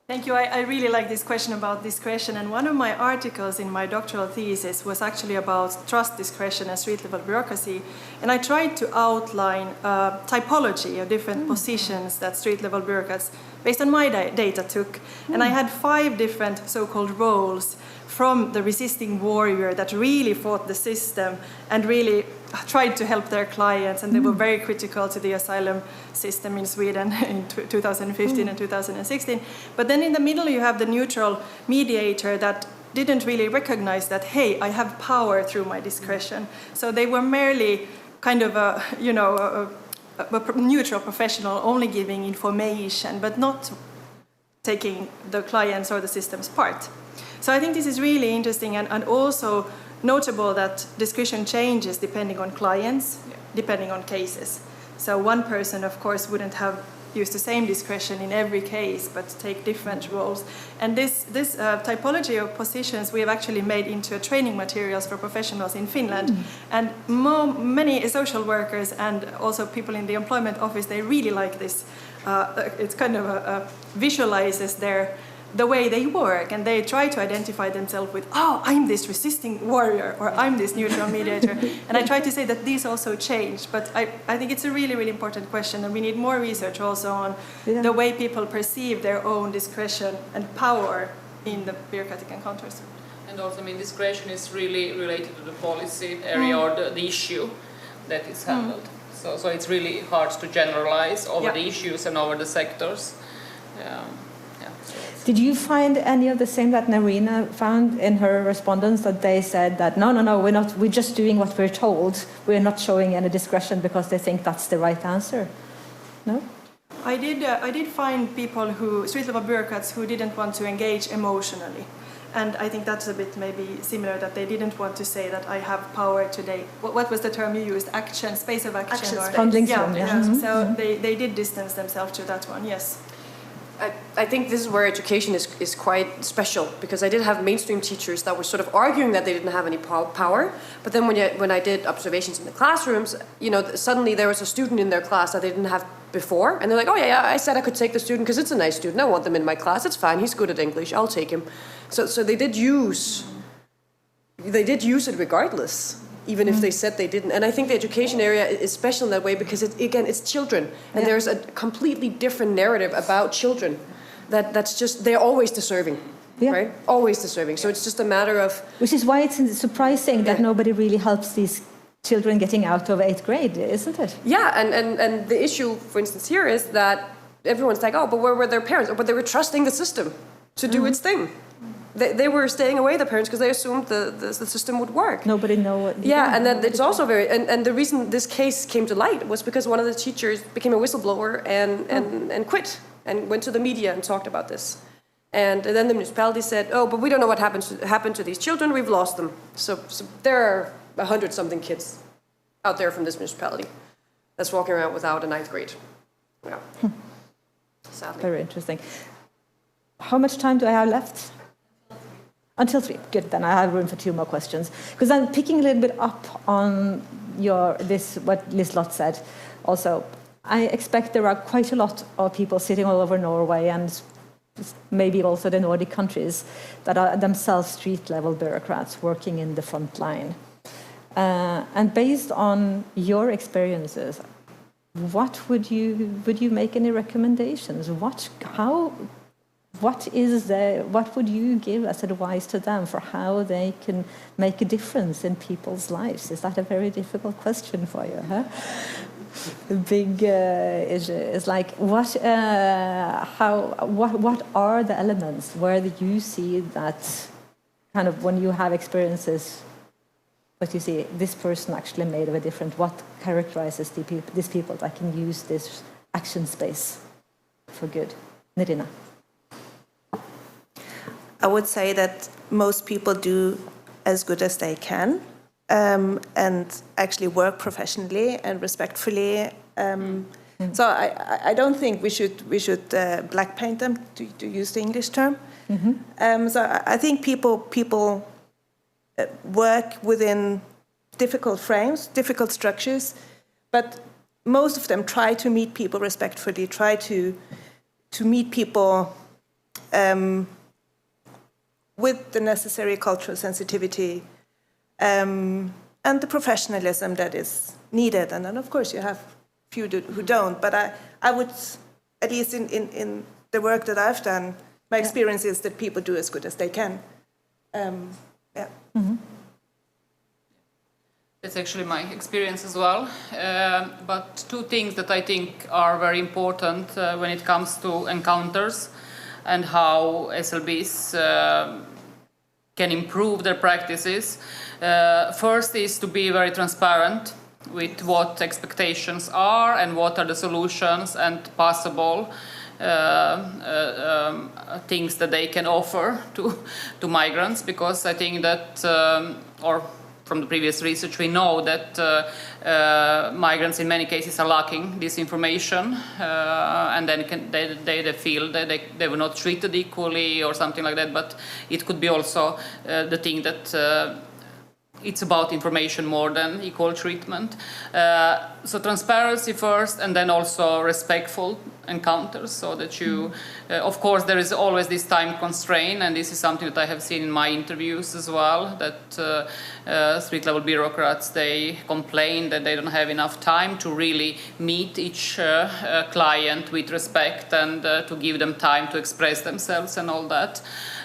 Thank you. I really like this question about discretion, and one of my articles in my doctoral thesis was actually about trust, discretion and street-level bureaucracy, and I tried to outline a typology of different positions that street-level bureaucrats, based on my data, took, and I had 5 different so-called roles, from the resisting warrior that really fought the system and really tried to help their clients, and they were very critical to the asylum system in Sweden in 2015 and 2016. But then in the middle you have the neutral mediator that didn't really recognize that, hey, I have power through my discretion. So they were merely kind of a neutral professional, only giving information, but not taking the client's or the system's part. So I think this is really interesting and also notable that discretion changes depending on clients, depending on cases. So one person, of course, wouldn't have used the same discretion in every case, but take different roles. And this typology of positions we have actually made into training materials for professionals in Finland. And many social workers and also people in the employment office, they really like this. It's kind of visualizes the way they work, and they try to identify themselves with, oh, I'm this resisting warrior, or I'm this neutral mediator. And I try to say that these also change, but I think it's a really, really important question, and we need more research also on the way people perceive their own discretion and power in the bureaucratic encounters. And also, I mean, discretion is really related to the policy area or the issue that is handled. So it's really hard to generalize over the issues and over the sectors. Did you find any of the same that Narina found in her respondents, that they said that no, we're just doing what we're told, we're not showing any discretion because they think that's the right answer? No? I did find people street-level bureaucrats who didn't want to engage emotionally. And I think that's a bit maybe similar, that they didn't want to say that I have power today. What was the term you used? Action, space of action. So they did distance themselves to that one, yes. I think this is where education is quite special, because I did have mainstream teachers that were sort of arguing that they didn't have any power, but then when I did observations in the classrooms, suddenly there was a student in their class that they didn't have before, and they're like, oh yeah, I said I could take the student because it's a nice student, I want them in my class, it's fine, he's good at English, I'll take him. So they did use it regardless, even if they said they didn't. And I think the education area is special in that way because, it's children. And there's a completely different narrative about children that's just, they're always deserving, right? Always deserving. So it's just a matter of... Which is why it's surprising that nobody really helps these children getting out of 8th grade, isn't it? Yeah, and the issue, for instance, here is that everyone's like, oh, but where were their parents? But they were trusting the system to do its thing. They were staying away, the parents, because they assumed the system would work. Nobody know what... Yeah, and then it's also very... And the reason this case came to light was because one of the teachers became a whistleblower and quit and went to the media and talked about this. And then the municipality said, oh, but we don't know what happened to these children, we've lost them. So there are 100-something kids out there from this municipality that's walking around without a 9th grade. Yeah. Sadly. Very interesting. How much time do I have left? Until 3. Good, then I have room for 2 more questions. Because I'm picking a little bit up on what Liselott said. Also, I expect there are quite a lot of people sitting all over Norway and maybe also the Nordic countries that are themselves street-level bureaucrats working in the front line. And based on your experiences, what would you make any recommendations? What would you give as advice to them for how they can make a difference in people's lives? Is that a very difficult question for you? Huh? The big issue is like what are the elements where you see that kind of when you have experiences, but you see this person actually made a difference? What characterizes these people that can use this action space for good? Nerina. I would say that most people do as good as they can and actually work professionally and respectfully. So I don't think we should black paint them, to use the English term. So I think people work within difficult frames, difficult structures, but most of them try to meet people respectfully, try to meet people with the necessary cultural sensitivity and the professionalism that is needed. And then, of course, you have few who don't. But I would, at least in the work that I've done, my experience is that people do as good as they can. That's actually my experience as well. But 2 things that I think are very important when it comes to encounters and how SLBs can improve their practices. First is to be very transparent with what expectations are and what are the solutions and possible things that they can offer to migrants, because I think that, or from the previous research, we know that migrants in many cases are lacking this information, and then they feel that they were not treated equally or something like that. But it could be also the thing that it's about information more than equal treatment. So transparency first, and then also respectful encounters, so that you, of course, there is always this time constraint, and this is something that I have seen in my interviews as well, that street-level bureaucrats, they complain that they don't have enough time to really meet each client with respect, and to give them time to express themselves and all that.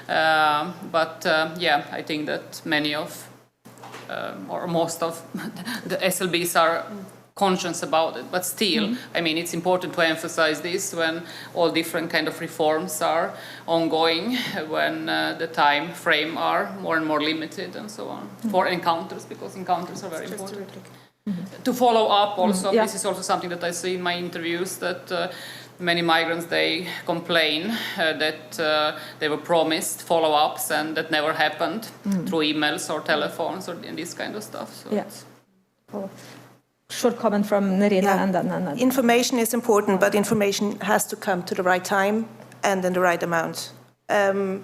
But yeah, I think that many of or most of the SLBs are conscious about it, but still, I mean, it's important to emphasize this when all different kind of reforms are ongoing, when the time frame are more and more limited and so on, for encounters, because encounters are very important. To follow up also, this is also something that I see in my interviews, that many migrants, they complain that they were promised follow-ups and that never happened through emails or telephones or this kind of stuff. So yes. Short comment from Nerina, and then information is important, but information has to come to the right time and in the right amount. In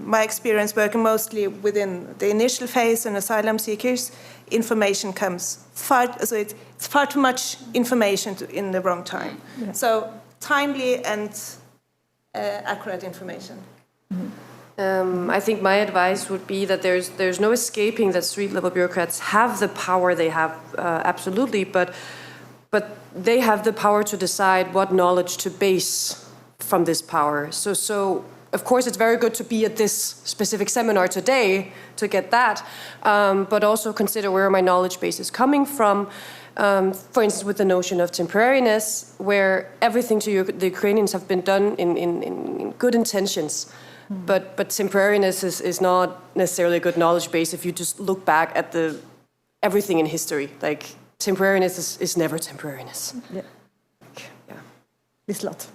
my experience working mostly within the initial phase and asylum seekers, information comes so it's far too much information in the wrong time. Yeah. So timely and accurate information. I think my advice would be that there's no escaping that street-level bureaucrats have the power they have, absolutely, but they have the power to decide what knowledge to base from this power. So of course, it's very good to be at this specific seminar today to get that, but also consider where my knowledge base is coming from. For instance, with the notion of temporariness, where everything to the Ukrainians have been done in good intentions, but temporariness is not necessarily a good knowledge base if you just look back at everything in history. Like, temporariness is never temporariness. Yeah. This lot.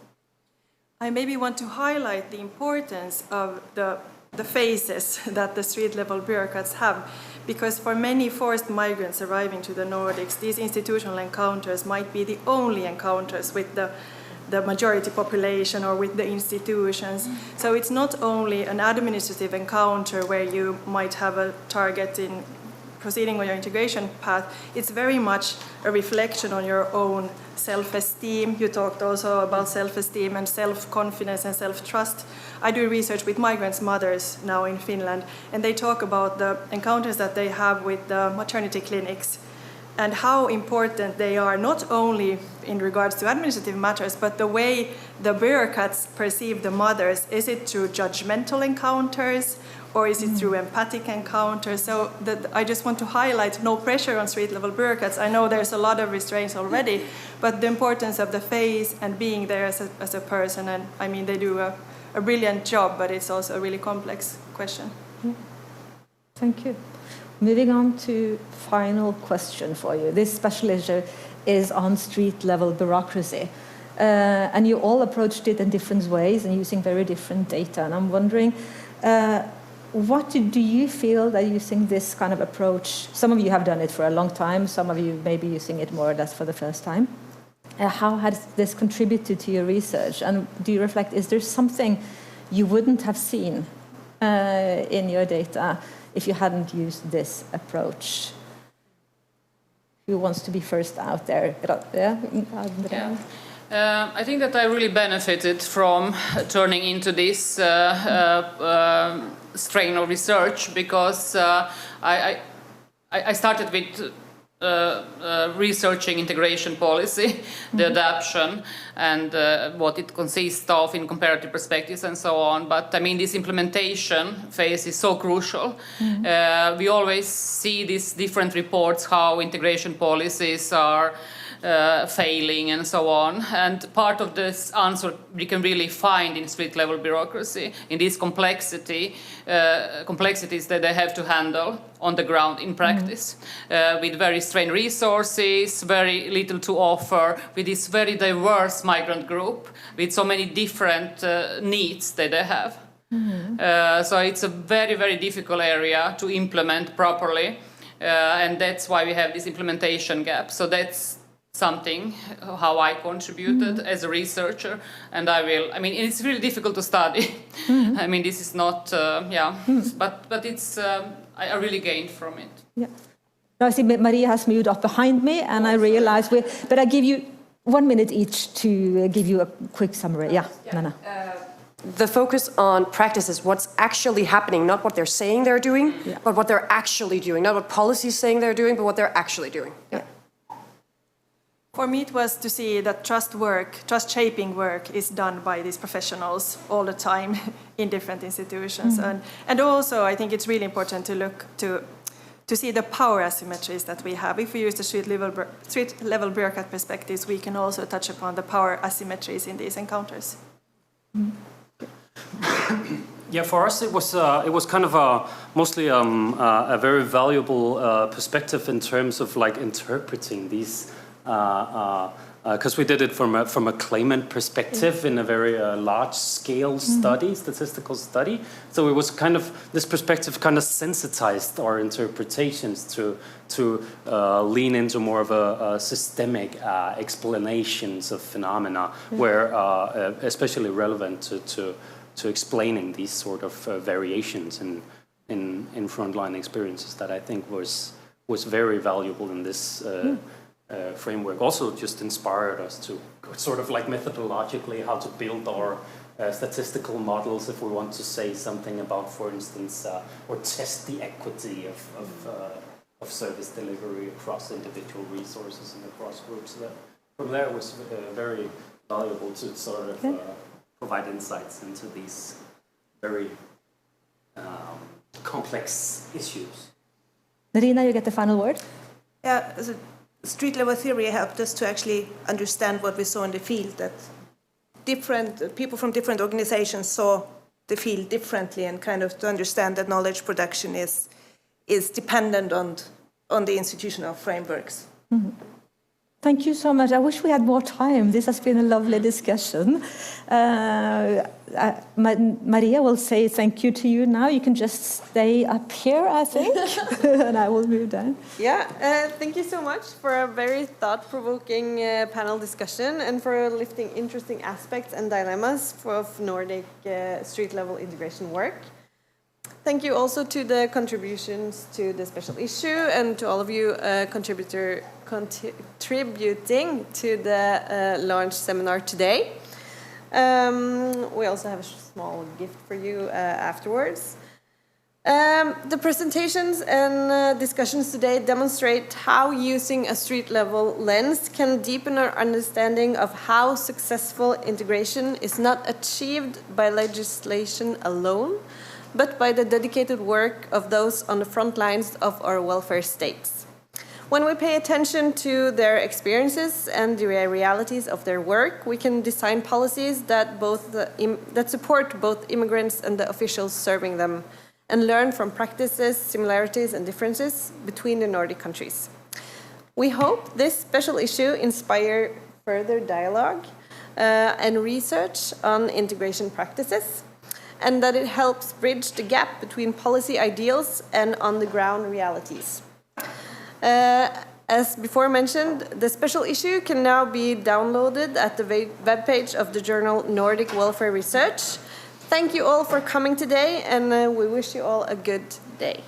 I maybe want to highlight the importance of the phases that the street-level bureaucrats have, because for many forced migrants arriving to the Nordics, these institutional encounters might be the only encounters with the majority population or with the institutions. So it's not only an administrative encounter where you might have a target in proceeding on your integration path, it's very much a reflection on your own self-esteem. You talked also about self-esteem and self-confidence and self-trust. I do research with migrants' mothers now in Finland, and they talk about the encounters that they have with the maternity clinics and how important they are, not only in regards to administrative matters, but the way the bureaucrats perceive the mothers. Is it through judgmental encounters, or is it through empathic encounters? So I just want to highlight no pressure on street-level bureaucrats. I know there's a lot of restraints already, but the importance of the face and being there as a person. And I mean, they do a brilliant job, but it's also a really complex question. Thank you. Moving on to final question for you. This special issue is on street-level bureaucracy. And you all approached it in different ways and using very different data. And I'm wondering, what do you feel that using this kind of approach, some of you have done it for a long time, some of you may be using it more or less for the first time. How has this contributed to your research? And do you reflect, is there something you wouldn't have seen in your data if you hadn't used this approach? Who wants to be first out there? I think that I really benefited from turning into this strain of research, because I started with researching integration policy, the adaptation, and what it consists of in comparative perspectives and so on. But I mean, this implementation phase is so crucial. We always see these different reports how integration policies are failing and so on. And part of this answer we can really find in street-level bureaucracy, in these complexities that they have to handle on the ground in practice, with very strained resources, very little to offer, with this very diverse migrant group, with so many different needs that they have. So it's a very, very difficult area to implement properly, and that's why we have this implementation gap. So that's something how I contributed as a researcher, and I mean, it's really difficult to study. I mean, this is not, but it's, I really gained from it. Yeah. Now, I see Maria has moved up behind me, and I realize but I give you 1 minute each to give you a quick summary. Yeah, Nana. The focus on practice is what's actually happening, not what they're saying they're doing, but what they're actually doing. Not what policy is saying they're doing, but what they're actually doing. Yeah. For me, it was to see that trust-shaping work is done by these professionals all the time in different institutions. And also, I think it's really important to look to see the power asymmetries that we have. If we use the street-level bureaucrat perspectives, we can also touch upon the power asymmetries in these encounters. Yeah, for us it was kind of mostly a very valuable perspective in terms of like interpreting these, because we did it from a claimant perspective in a very large-scale study, statistical study. So it was kind of, this perspective kind of sensitized our interpretations to lean into more of a systemic explanations of phenomena, where especially relevant to explaining these sort of variations in frontline experiences that I think was very valuable in this framework. Also just inspired us to sort of like methodologically how to build our statistical models if we want to say something about, for instance, or test the equity of service delivery across individual resources and across groups. So that from there it was very valuable to sort of provide insights into these very complex issues. Narina, you get the final word. Yeah, street-level theory helped us to actually understand what we saw in the field, that different people from different organizations saw the field differently, and kind of to understand that knowledge production is dependent on the institutional frameworks. Mm-hmm. Thank you so much. I wish we had more time. This has been a lovely discussion. Maria will say thank you to you now. You can just stay up here, I think, and I will move down. Yeah, thank you so much for a very thought-provoking panel discussion and for lifting interesting aspects and dilemmas of Nordic street-level integration work. Thank you also to the contributions to the special issue and to all of you contributing to the launch seminar today. We also have a small gift for you afterwards. The presentations and discussions today demonstrate how using a street-level lens can deepen our understanding of how successful integration is not achieved by legislation alone, but by the dedicated work of those on the front lines of our welfare states. When we pay attention to their experiences and the realities of their work, we can design policies that support both immigrants and the officials serving them, and learn from practices, similarities, and differences between the Nordic countries. We hope this special issue inspires further dialogue and research on integration practices, and that it helps bridge the gap between policy ideals and on-the-ground realities. As before mentioned, the special issue can now be downloaded at the webpage of the journal Nordic Welfare Research. Thank you all for coming today, and we wish you all a good day.